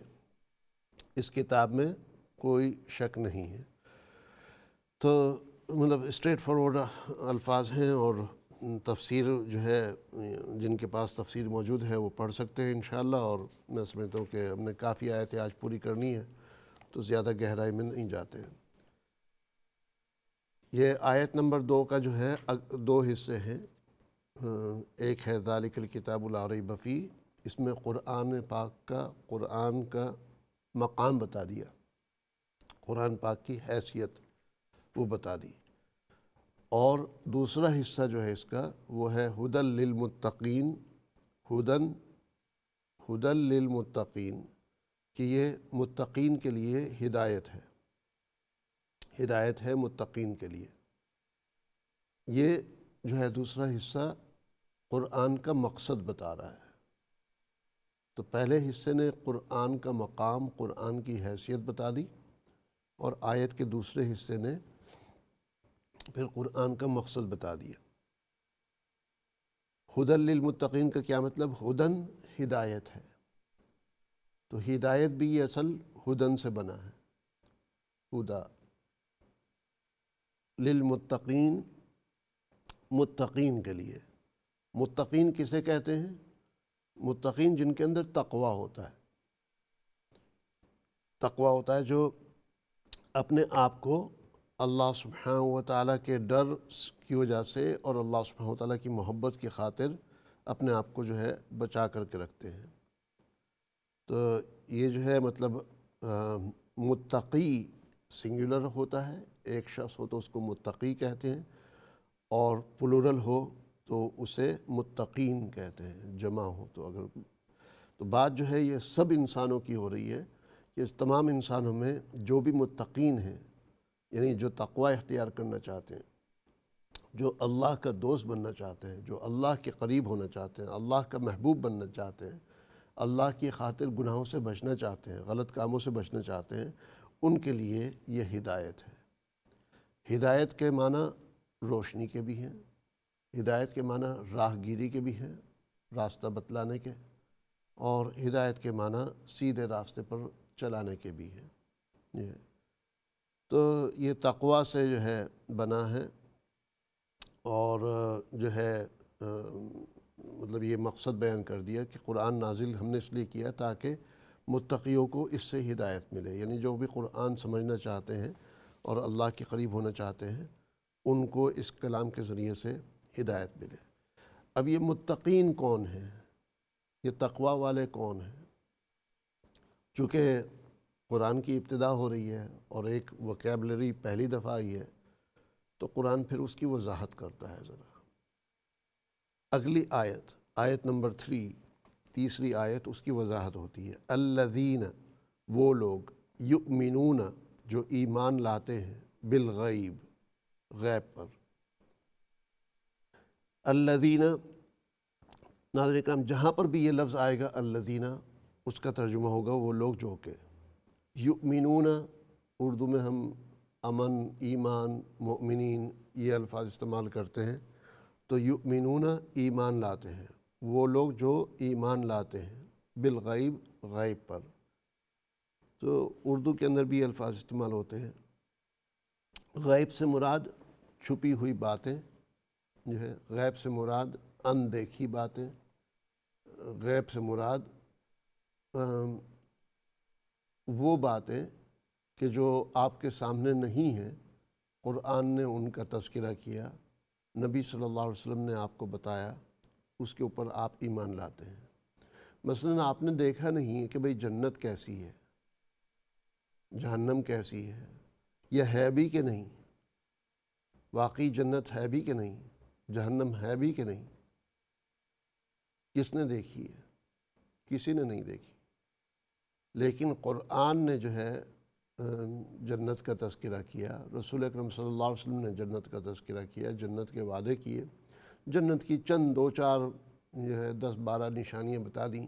اس کتاب میں کوئی شک نہیں ہے۔ تو مطلب اسٹریٹ فارورڈ الفاظ ہیں، اور تفسیر جو ہے جن کے پاس تفسیر موجود ہے وہ پڑھ سکتے ہیں انشاءاللہ، اور میں سمجھتا ہوں کہ ہم نے کافی آیتیں آج پوری کرنی ہے تو زیادہ گہرائی میں نہیں جاتے ہیں۔ یہ آیت نمبر 2 کا جو ہے دو حصے ہیں، ایک ہے ذالک الکتاب لا ریب فیہ، اس میں قرآن کا مقام بتا دیا، قرآن پاک کی حیثیت وہ بتا دی، اور دوسرا حصہ جو ہے اس کا وہ ہے ھدی للمتقین، ھدی للمتقین، کہ یہ متقین کے لیے ہدایت ہے متقین کے لیے۔ یہ جو ہے دوسرا حصہ قرآن کا مقصد بتا رہا ہے۔ تو پہلے حصے نے قرآن کا مقام، قرآن کی حیثیت بتا دی، اور آیت کے دوسرے حصے نے پھر قرآن کا مقصد بتا دیا۔ ھدی للمتقین کا کیا مطلب؟ ھدی ہدایت ہے، تو ہدایت بھی یہ اصل ھدی سے بنا ہے، ھدی للمتقین، متقین کے لیے۔ متقین کسے کہتے ہیں؟ متقین جن کے اندر تقوی ہوتا ہے، تقوی ہوتا ہے جو اپنے آپ کو اللہ سبحانہ و تعالیٰ کے ڈر کی وجہ سے اور اللہ سبحانہ و تعالیٰ کی محبت کی خاطر اپنے آپ کو جو ہے بچا کر کے رکھتے ہیں۔ تو یہ جو ہے مطلب متقی سنگولر ہوتا ہے، ایک شخص ہو تو اس کو متقی کہتے ہیں، اور پلورل ہو تو اسے متقین کہتے ہیں، جمع ہو تو اگر۔ تو بات جو ہے یہ سب انسانوں کی ہو رہی ہے کہ اس تمام انسانوں میں جو بھی متقین ہیں، یعنی جو تقوی اختیار کرنا چاہتے ہیں، جو اللہ کا دوست بننا چاہتے ہیں، جو اللہ کے قریب ہونا چاہتے ہیں، اللہ کا محبوب بننا چاہتے ہیں، اللہ کی خاطر گناہوں سے بچنا چاہتے ہیں، غلط کاموں سے بچنا چاہتے ہیں، ان کے لیے یہ ہدایت ہے۔ ہدایت کے معنی روشنی کے بھی ہیں، ہدایت کے معنی راہ گیری کے بھی ہیں، راستہ بتلانے کے، اور ہدایت کے معنی سیدھے راستے پر چلانے کے بھی ہیں۔ یہ تو یہ تقویٰ سے جو ہے بنا ہے، اور جو ہے مطلب یہ مقصد بیان کر دیا کہ قرآن نازل ہم نے اس لیے کیا تاکہ متقیوں کو اس سے ہدایت ملے، یعنی جو بھی قرآن سمجھنا چاہتے ہیں اور اللہ کے قریب ہونا چاہتے ہیں ان کو اس کلام کے ذریعے سے ہدایت ملے۔ اب یہ متقین کون ہیں، یہ تقویٰ والے کون ہیں؟ چونکہ قرآن کی ابتدا ہو رہی ہے اور ایک وکیبلری پہلی دفعہ آئی ہے، تو قرآن پھر اس کی وضاحت کرتا ہے ذرا۔ اگلی آیت، آیت نمبر 3، تیسری آیت، اس کی وضاحت ہوتی ہے۔ الذین، وہ لوگ، یؤمنون، جو ایمان لاتے ہیں، بالغیب، غیب پر۔ الذین، ناظرین کرام جہاں پر بھی یہ لفظ آئے گا الذین، اس کا ترجمہ ہوگا وہ لوگ جو کہ یؤمنون، اردو میں ہم امن، ایمان، مؤمنین یہ الفاظ استعمال کرتے ہیں، تو یؤمنون ایمان لاتے ہیں، وہ لوگ جو ایمان لاتے ہیں، بالغیب، غیب پر۔ تو اردو کے اندر بھی یہ الفاظ استعمال ہوتے ہیں۔ غیب سے مراد چھپی ہوئی باتیں جو ہے، غیب سے مراد اندیکھی باتیں، غیب سے مراد وہ باتیں کہ جو آپ کے سامنے نہیں ہیں، قرآن نے ان کا تذکرہ کیا، نبی صلی اللہ علیہ وسلم نے آپ کو بتایا، اس کے اوپر آپ ایمان لاتے ہیں۔ مثلاً آپ نے دیکھا نہیں ہے کہ بھئی جنت کیسی ہے، جہنم کیسی ہے، یہ ہے بھی کہ نہیں، واقعی جنت ہے بھی کہ نہیں، جہنم ہے بھی کہ نہیں، کس نے دیکھی ہے؟ کسی نے نہیں دیکھی، لیکن قرآن نے جو ہے جنت کا تذکرہ کیا، رسول اکرم صلی اللہ علیہ وسلم نے جنت کا تذکرہ کیا، جنت کے وعدے کیے، جنت کی چند 2-4 جو ہے 10-12 نشانیاں بتا دیں۔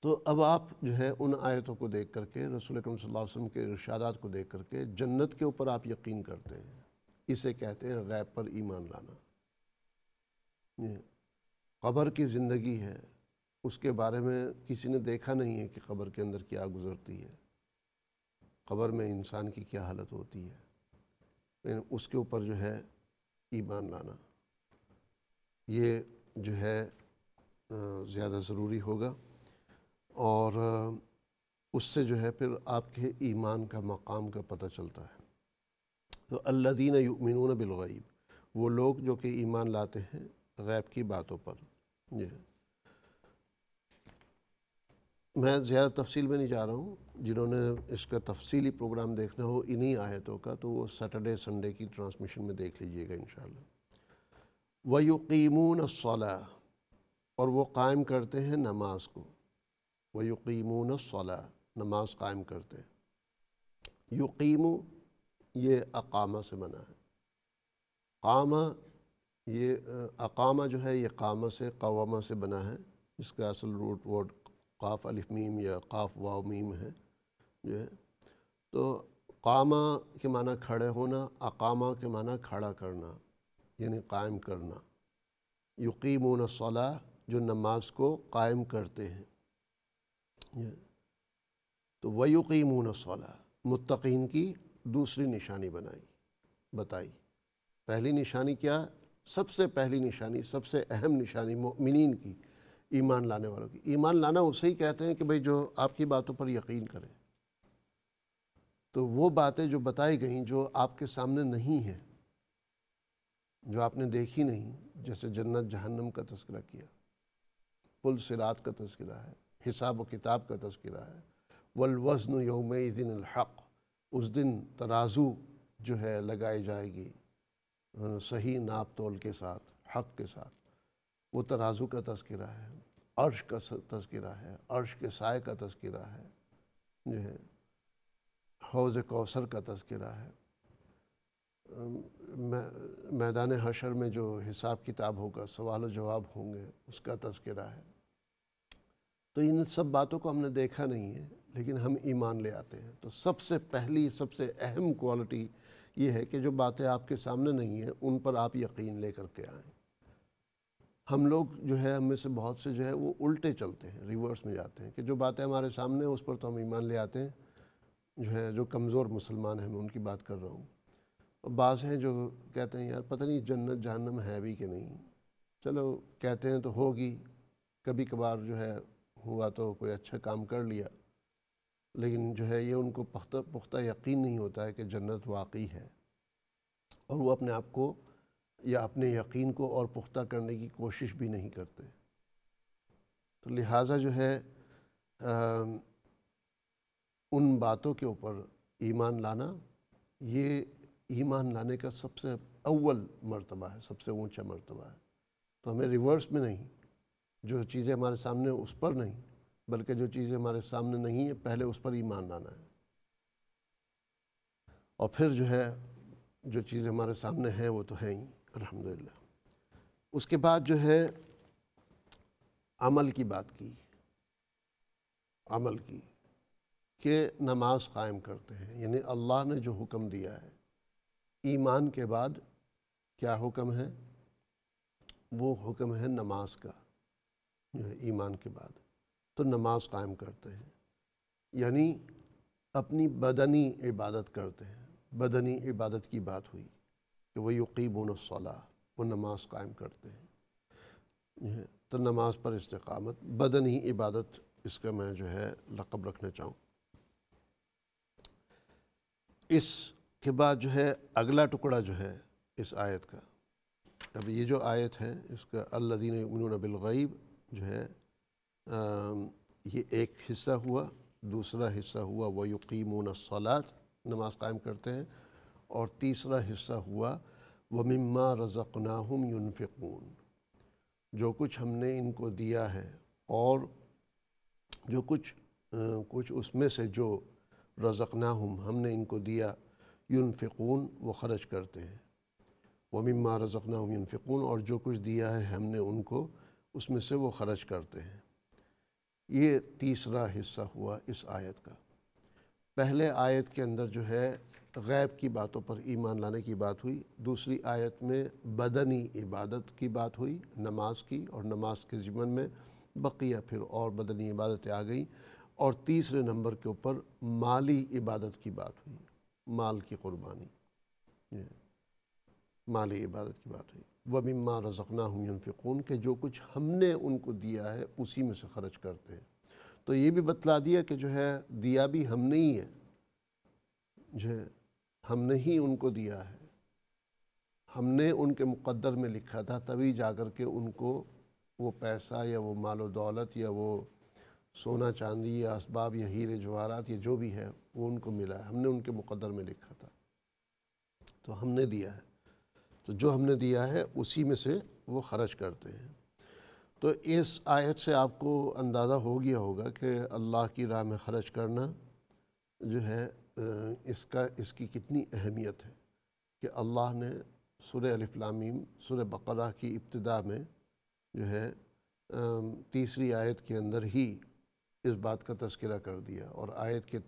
تو اب آپ جو ہے ان آیتوں کو دیکھ کر کے، رسول اکرم صلی اللہ علیہ وسلم کے ارشادات کو دیکھ کر کے جنت کے اوپر آپ یقین کرتے ہیں، اسے کہتے ہیں غیب پر ایمان لانا۔ قبر کی زندگی ہے، اس کے بارے میں کسی نے دیکھا نہیں ہے کہ قبر کے اندر کیا گزرتی ہے، قبر میں انسان کی کیا حالت ہوتی ہے، لیکن اس کے اوپر جو ہے ایمان لانا، یہ جو ہے زیادہ ضروری ہوگا، اور اس سے جو ہے پھر آپ کے ایمان کا مقام کا پتہ چلتا ہے۔ تو الذین یؤمنون بالغیب، وہ لوگ جو کہ ایمان لاتے ہیں غیب کی باتوں پر۔ میں زیادہ تفصیل میں نہیں جا رہا ہوں، جنہوں نے اس کا تفصیلی پروگرام دیکھنا ہو انہی آیتوں کا تو وہ سیٹرڈے سنڈے کی ٹرانسمیشن میں دیکھ لیجئے گا انشاءاللہ۔ وَيُقِيمُونَ الصَّلَاةَ، اور وہ قائم کرتے ہیں نماز کو۔ وَيُقِيمُونَ الصَّلَاةَ، نماز قائم کرتے ہیں۔ یقیمو، یہ اقامہ سے بنا ہے۔ قامہ، یہ اقامہ جو ہے یہ قامہ سے، قوامہ سے بنا ہے، اس کا اصل روٹ ورڈ قاف الف میم یا قاف واو میم ہے جو ہے۔ تو قامہ کے معنی کھڑے ہونا، اقامہ کے معنی کھڑا کرنا، یعنی قائم کرنا۔ یقیمون الصلاۃ، جو نماز کو قائم کرتے ہیں۔ تو وَيُقِيمُونَ الصَّلَاةَ، متقین کی دوسری نشانی بتائی۔ پہلی نشانی کیا؟ سب سے پہلی نشانی، سب سے اہم نشانی مؤمنین کی، ایمان لانے والوں کی۔ ایمان لانا اسے ہی کہتے ہیں کہ بھئی جو آپ کی باتوں پر یقین کرے۔ تو وہ باتیں جو بتائی گئیں جو آپ کے سامنے نہیں ہیں، جو آپ نے دیکھی نہیں، جیسے جنت جہنم کا تذکرہ کیا، پل صراط کا تذکرہ ہے، حساب و کتاب کا تذکرہ ہے، والوزن یومئذ الحق، اس دن ترازو جو ہے لگائی جائے گی صحیح ناپ تول کے ساتھ، حق کے ساتھ، وہ ترازو کا تذکرہ ہے، عرش کا تذکرہ ہے، عرش کے سائے کا تذکرہ ہے، جو ہے حوض کوثر کا تذکرہ ہے، میدان حشر میں جو حساب کتاب ہوگا، سوال و جواب ہوں گے، اس کا تذکرہ ہے۔ تو ان سب باتوں کو ہم نے دیکھا نہیں ہے، لیکن ہم ایمان لے آتے ہیں۔ تو سب سے پہلی سب سے اہم کوالٹی یہ ہے کہ جو باتیں آپ کے سامنے نہیں ہیں ان پر آپ یقین لے کر کے آئیں۔ ہم لوگ جو ہے ہم میں سے بہت سے جو ہے وہ الٹے چلتے ہیں، ریورس میں جاتے ہیں کہ جو باتیں ہمارے سامنے ہیں اس پر تو ہم ایمان لے آتے ہیں، جو ہے جو کمزور مسلمان ہیں میں ان کی بات کر رہا ہوں۔ اور بعض ہیں جو کہتے ہیں یار پتہ نہیں جنت جہنم ہے بھی کہ نہیں، چلو کہتے ہیں تو ہوگی، کبھی کبھار جو ہے ہوا تو کوئی اچھا کام کر لیا، لیکن جو ہے یہ ان کو پختہ یقین نہیں ہوتا ہے کہ جنت واقعی ہے، اور وہ اپنے آپ کو یا اپنے یقین کو اور پختہ کرنے کی کوشش بھی نہیں کرتے۔ تو لہٰذا جو ہے ان باتوں کے اوپر ایمان لانا یہ ایمان لانے کا سب سے اول مرتبہ ہے، سب سے اونچا مرتبہ ہے۔ تو ہمیں ریورس میں نہیں، جو چیزیں ہمارے سامنے اس پر نہیں، بلکہ جو چیزیں ہمارے سامنے نہیں ہیں پہلے اس پر ایمان لانا ہے، اور پھر جو ہے جو چیزیں ہمارے سامنے ہیں وہ تو ہیں ہی الحمدللہ۔ اس کے بعد جو ہے عمل کی بات کی، عمل کی کہ نماز قائم کرتے ہیں، یعنی اللہ نے جو حکم دیا ہے ایمان کے بعد کیا حکم ہے؟ وہ حکم ہے نماز کا، جو ہے ایمان کے بعد تو نماز قائم کرتے ہیں، یعنی اپنی بدنی عبادت کرتے ہیں۔ بدنی عبادت کی بات ہوئی کہ وہ یقیمون الصلاۃ، وہ نماز قائم کرتے ہیں، تو نماز پر استقامت، بدنی عبادت، اس کا میں جو ہے لقب رکھنا چاہوں۔ اس کے بعد جو ہے اگلا ٹکڑا جو ہے اس آیت کا، اب یہ جو آیت ہے اس کا الذین یؤمنون بالغیب جو ہے یہ ایک حصہ ہوا، دوسرا حصہ ہوا وَيُقِيمُونَ الصَّلَاةَ، نماز قائم کرتے ہیں، اور تیسرا حصہ ہوا وَمِمَّا رَزَقْنَاهُمْ يُنْفِقُونَ، جو کچھ ہم نے ان کو دیا ہے اور جو کچھ اس میں سے جو رزقناہم ہم نے ان کو دیا، ينفقون وہ خرچ کرتے ہیں، وَمِمَّا رَزَقْنَاهُمْ يُنْفِقُونَ اور جو کچھ دیا ہے ہم نے ان کو اس میں سے وہ خرچ کرتے ہیں۔ یہ تیسرا حصہ ہوا اس آیت کا۔ پہلے آیت کے اندر جو ہے غیب کی باتوں پر ایمان لانے کی بات ہوئی، دوسری آیت میں بدنی عبادت کی بات ہوئی نماز کی، اور نماز کے ضمن میں بقیہ پھر اور بدنی عبادتیں آ گئیں، اور تیسرے نمبر کے اوپر مالی عبادت کی بات ہوئی، مال کی قربانی، مالی عبادت کی بات ہوئی۔ وَمِمَّا رَزَقْنَاهُمْ يُنْفِقُونَ کہ جو کچھ ہم نے ان کو دیا ہے اسی میں سے خرچ کرتے ہیں۔ تو یہ بھی بتلا دیا کہ جو ہے دیا بھی ہم نے ہی ہے، جو ہے ہم نے ہی ان کو دیا ہے، ہم نے ان کے مقدر میں لکھا تھا، تبھی جا کر کے ان کو وہ پیسہ یا وہ مال و دولت یا وہ سونا چاندی یا اسباب یا ہیرے جواہرات یا جو بھی ہے وہ ان کو ملا ہے، ہم نے ان کے مقدر میں لکھا تھا، تو ہم نے دیا ہے، تو جو ہم نے دیا ہے اسی میں سے وہ خرچ کرتے ہیں۔ تو اس آیت سے آپ کو اندازہ ہو گیا ہوگا کہ اللہ کی راہ میں خرچ کرنا جو ہے اس کی کتنی اہمیت ہے، کہ اللہ نے سورہ الف لام میم سورہ بقرہ کی ابتدا میں جو ہے تیسری آیت کے اندر ہی اس بات کا تذکرہ کر دیا، اور آیت کے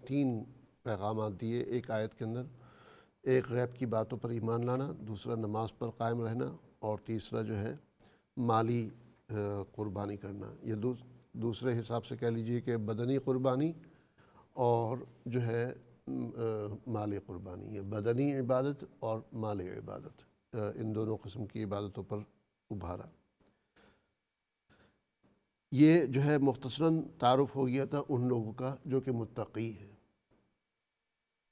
تین پیغامات دیے ایک آیت کے اندر، ایک غیب کی باتوں پر ایمان لانا، دوسرا نماز پر قائم رہنا، اور تیسرا جو ہے مالی قربانی کرنا، یہ دوسرے حساب سے کہہ لیجئے کہ بدنی قربانی اور جو ہے مالی قربانی، یہ بدنی عبادت اور مالی عبادت، ان دونوں قسم کی عبادتوں پر ابھارا۔ یہ جو ہے مختصراً تعارف ہو گیا تھا ان لوگوں کا جو کہ متقی ہیں،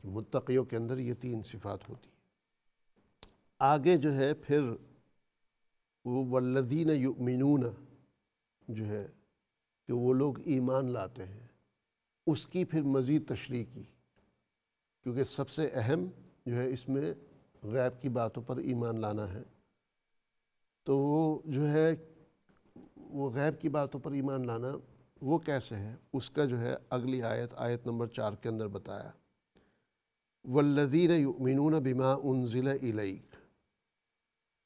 متقیوں کے اندر یہ تین صفات ہوتی ہیں۔ آگے جو ہے پھر وہ والذین یؤمنون جو ہے کہ وہ لوگ ایمان لاتے ہیں، اس کی پھر مزید تشریح کی، کیونکہ سب سے اہم جو ہے اس میں غیب کی باتوں پر ایمان لانا ہے، تو وہ جو ہے وہ غیب کی باتوں پر ایمان لانا وہ کیسے ہے، اس کا جو ہے اگلی آیت نمبر 4 کے اندر بتایا، والذین یؤمنون بما انزل الیک،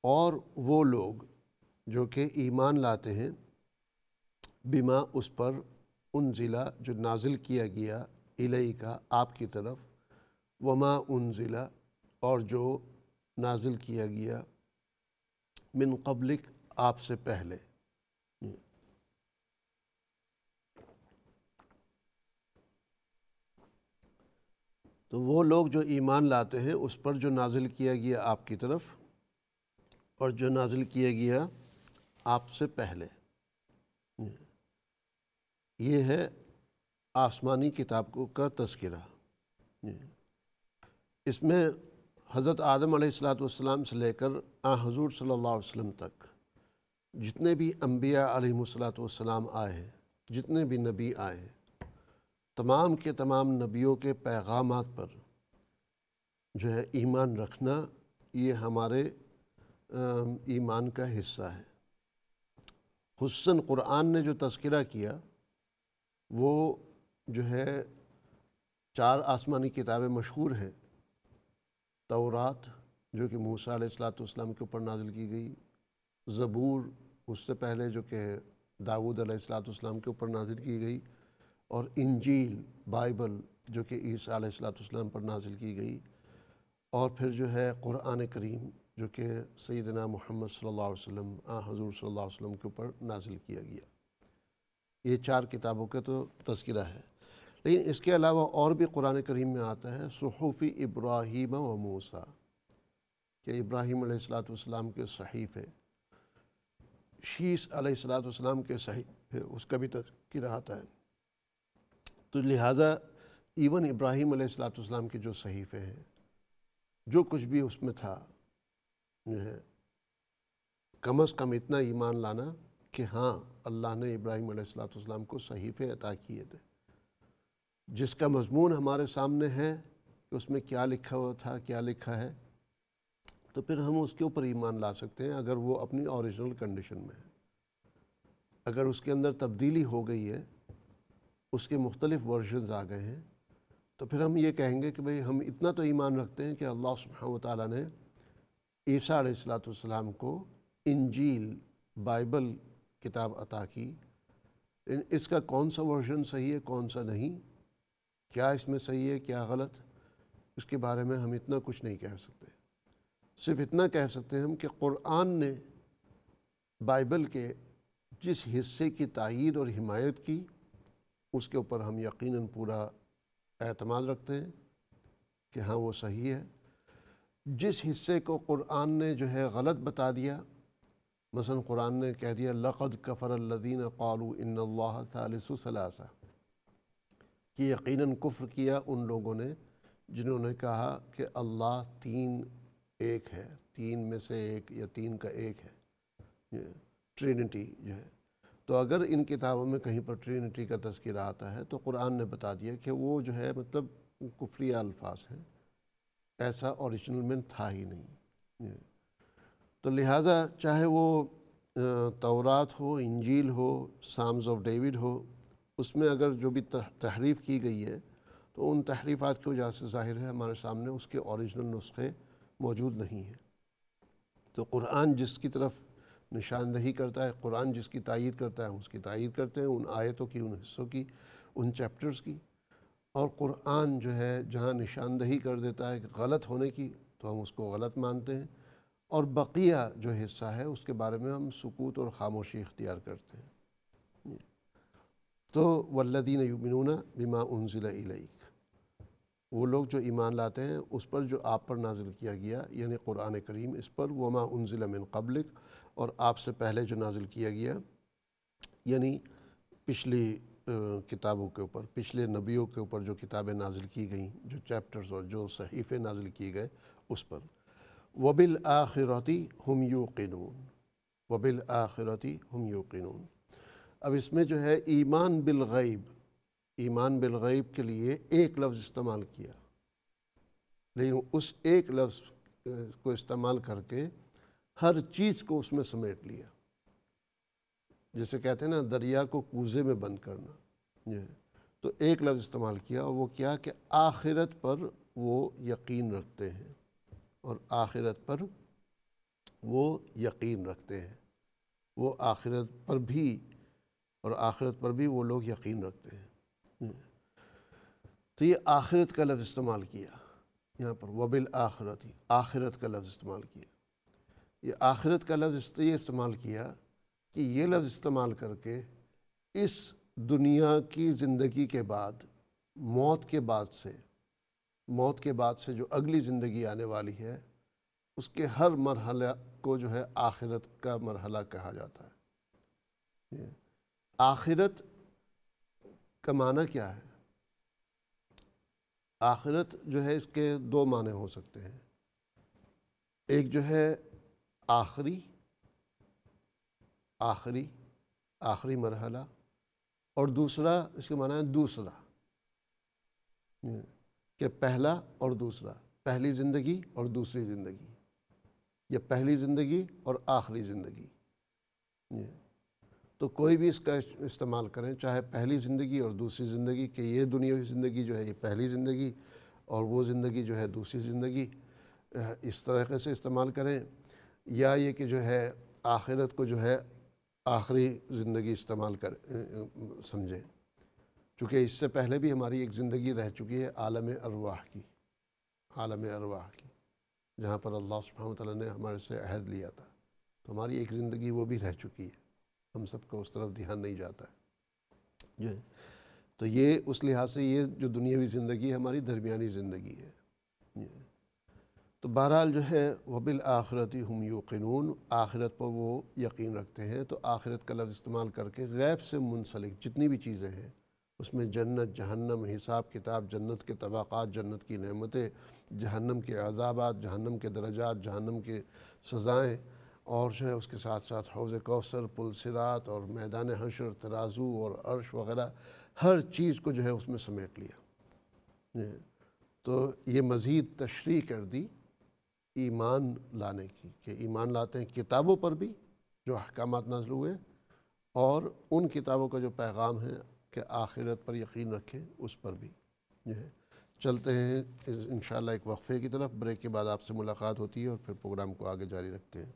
اور وہ لوگ جو کہ ایمان لاتے ہیں بما اس پر انزلہ جو نازل کیا گیا، الیکا آپ کی طرف، وما انزلہ اور جو نازل کیا گیا، من قبلک آپ سے پہلے۔ تو وہ لوگ جو ایمان لاتے ہیں اس پر جو نازل کیا گیا آپ کی طرف اور جو نازل کیا گیا آپ سے پہلے، یہ ہے آسمانی کتاب کا تذکرہ۔ اس میں حضرت آدم علیہ السلام سے لے کر حضور صلی اللہ علیہ وسلم تک جتنے بھی انبیاء علیہ السلام آئے ہیں، جتنے بھی نبی آئے ہیں، تمام کے تمام نبیوں کے پیغامات پر جو ہے ایمان رکھنا، یہ ہمارے ایمان کا حصہ ہے۔ خصوصاً قرآن نے جو تذکرہ کیا وہ جو ہے 4 آسمانی کتابیں مشہور ہیں، تورات جو کہ موسیٰ علیہ السلام کے اوپر نازل کی گئی، زبور اس سے پہلے جو کہ داؤد علیہ السلام کے اوپر نازل کی گئی، اور انجیل بائبل جو کہ عیسیٰ علیہ السلام پر نازل کی گئی، اور پھر جو ہے قرآن کریم جو کہ سیدنا محمد صلی اللہ علیہ وسلم حضور صلی اللہ علیہ وسلم کے اوپر نازل کیا گیا۔ یہ 4 کتابوں کا تو تذکرہ ہے، لیکن اس کے علاوہ اور بھی قرآن کریم میں آتا ہے صحف ابراہیم و موسیٰ، کہ ابراہیم علیہ السلام کے صحیفے، شیس علیہ السلام کے صحیفے، اس کا بھی تذکرہ آتا ہے۔ تو لہٰذا ایون ابراہیم علیہ السلام کے جو صحیفے ہیں، جو کچھ بھی اس میں تھا، جو ہے کم از کم اتنا ایمان لانا کہ ہاں اللہ نے ابراہیم علیہ السلام کو صحیفے عطا کیے تھے، جس کا مضمون ہمارے سامنے ہے کہ اس میں کیا لکھا ہوا تھا، کیا لکھا ہے، تو پھر ہم اس کے اوپر ایمان لا سکتے ہیں اگر وہ اپنی اوریجنل کنڈیشن میں ہے۔ اگر اس کے اندر تبدیلی ہو گئی ہے، اس کے مختلف ورژنز آ گئے ہیں، تو پھر ہم یہ کہیں گے کہ بھئی ہم اتنا تو ایمان رکھتے ہیں کہ اللہ سبحانہ وتعالیٰ نے عیسیٰ علیہ السلام کو انجیل بائبل کتاب عطا کی، اس کا کون سا ورژن صحیح ہے کون سا نہیں، کیا اس میں صحیح ہے کیا غلط، اس کے بارے میں ہم اتنا کچھ نہیں کہہ سکتے۔ صرف اتنا کہہ سکتے ہیں ہم کہ قرآن نے بائبل کے جس حصے کی تائید اور حمایت کی، اس کے اوپر ہم یقیناً پورا اعتماد رکھتے ہیں کہ ہاں وہ صحیح ہے۔ جس حصے کو قرآن نے جو ہے غلط بتا دیا، مثلا قرآن نے کہہ دیا لَقَدْ كَفَرَ الَّذِينَ قَالُوا إِنَّ اللَّهَ ثَالِثُ ثَلَاثَةٍ، کہ یقیناً کفر کیا ان لوگوں نے جنہوں نے کہا کہ اللہ 3 ایک ہے، 3 میں سے ایک یا 3 کا ایک ہے، ٹرینٹی جو ہے۔ تو اگر ان کتابوں میں کہیں پر ٹرینٹی کا تذکرہ آتا ہے تو قرآن نے بتا دیا کہ وہ جو ہے مطلب کفریہ الفاظ ہیں، ایسا اوریجنل میں تھا ہی نہیں۔ تو لہٰذا چاہے وہ تورات ہو، انجیل ہو، سامز آف ڈیوڈ ہو، اس میں اگر جو بھی تحریف کی گئی ہے تو ان تحریفات کی وجہ سے ظاہر ہے ہمارے سامنے اس کے اوریجنل نسخے موجود نہیں ہیں۔ تو قرآن جس کی طرف نشاندہی کرتا ہے، قرآن جس کی تائید کرتا ہے ہم اس کی تائید کرتے ہیں، ان آیتوں کی، ان حصوں کی، ان چیپٹرز کی، اور قرآن جو ہے جہاں نشاندہی کر دیتا ہے کہ غلط ہونے کی تو ہم اس کو غلط مانتے ہیں، اور بقیہ جو حصہ ہے اس کے بارے میں ہم سکوت اور خاموشی اختیار کرتے ہیں۔ تو والذین یؤمنون بما انزل الیک، وہ لوگ جو ایمان لاتے ہیں اس پر جو آپ پر نازل کیا گیا، یعنی قرآن کریم، اس پر وما انزل من قبلک، اور آپ سے پہلے جو نازل کیا گیا، یعنی پچھلی کتابوں کے اوپر، پچھلے نبیوں کے اوپر جو کتابیں نازل کی گئیں، جو چیپٹرز اور جو صحیفے نازل کیے گئے اس پر۔ وَبِالْآخِرَةِ هُمْ يُوقِنُونَ، وَبِالْآخِرَةِ هُمْ يُوقِنُونَ۔ اب اس میں جو ہے ایمان بالغیب، ایمان بالغیب کے لیے ایک لفظ استعمال کیا، لیکن اس ایک لفظ کو استعمال کر کے ہر چیز کو اس میں سمیٹ لیا، جیسے کہتے ہیں نا دریا کو کوزے میں بند کرنا، تو ایک لفظ استعمال کیا، اور وہ کیا کہ آخرت پر وہ یقین رکھتے ہیں، اور آخرت پر وہ یقین رکھتے ہیں، وہ آخرت پر بھی اور آخرت پر بھی وہ لوگ یقین رکھتے ہیں۔ تو یہ آخرت کا لفظ استعمال کیا یہاں پر، وبالآخرۃ، آخرت کا لفظ استعمال کیا۔ یہ آخرت کا لفظ یہ استعمال کیا کہ یہ لفظ استعمال کر کے اس دنیا کی زندگی کے بعد، موت کے بعد سے جو اگلی زندگی آنے والی ہے، اس کے ہر مرحلہ کو جو ہے آخرت کا مرحلہ کہا جاتا ہے۔ آخرت کا معنی کیا ہے؟ آخرت جو ہے اس کے دو معنی ہو سکتے ہیں، ایک جو ہے آخری مرحلہ، اور دوسرا اس کے معنی ہے دوسرا، کہ پہلا اور دوسرا، پہلی زندگی اور دوسری زندگی، یا پہلی زندگی اور آخری زندگی۔ تو کوئی بھی اس کا استعمال کریں، چاہے پہلی زندگی اور دوسری زندگی، کہ یہ دنیاوی زندگی جو ہے یہ پہلی زندگی اور وہ زندگی جو ہے دوسری زندگی، اس طریقے سے استعمال کریں، یا یہ کہ جو ہے آخرت کو جو ہے آخری زندگی استعمال سمجھیں، چونکہ اس سے پہلے بھی ہماری ایک زندگی رہ چکی ہے عالم ارواح کی، جہاں پر اللہ سبحانہ وتعالیٰ نے ہمارے سے عہد لیا تھا، تو ہماری ایک زندگی وہ بھی رہ چکی ہے، ہم سب کو اس طرف دھیان نہیں جاتا ہے۔ تو یہ اس لحاظ سے یہ جو دنیاوی زندگی ہے ہماری درمیانی زندگی ہے۔ تو بہرحال جو ہے وبالآخرۃ ہم یوقنون، آخرت پر وہ یقین رکھتے ہیں۔ تو آخرت کا لفظ استعمال کر کے غیب سے منسلک جتنی بھی چیزیں ہیں، اس میں جنت، جہنم، حساب کتاب، جنت کے طبقات، جنت کی نعمتیں، جہنم کے عذابات، جہنم کے درجات، جہنم کے سزائیں، اور جو ہے اس کے ساتھ ساتھ حوض کوثر، پل صراط، اور میدان حشر، ترازو اور عرش وغیرہ، ہر چیز کو جو ہے اس میں سمیٹ لیا۔ تو یہ مزید تشریح کر دی ایمان لانے کی، کہ ایمان لاتے ہیں کتابوں پر بھی جو احکامات نازل ہوئے، اور ان کتابوں کا جو پیغام ہے کہ آخرت پر یقین رکھیں، اس پر بھی جو ہے۔ چلتے ہیں انشاءاللہ ایک وقفے کی طرف، بریک کے بعد آپ سے ملاقات ہوتی ہے اور پھر پروگرام کو آگے جاری رکھتے ہیں۔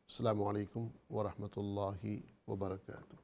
السلام علیکم ورحمۃ اللہ وبرکاتہ۔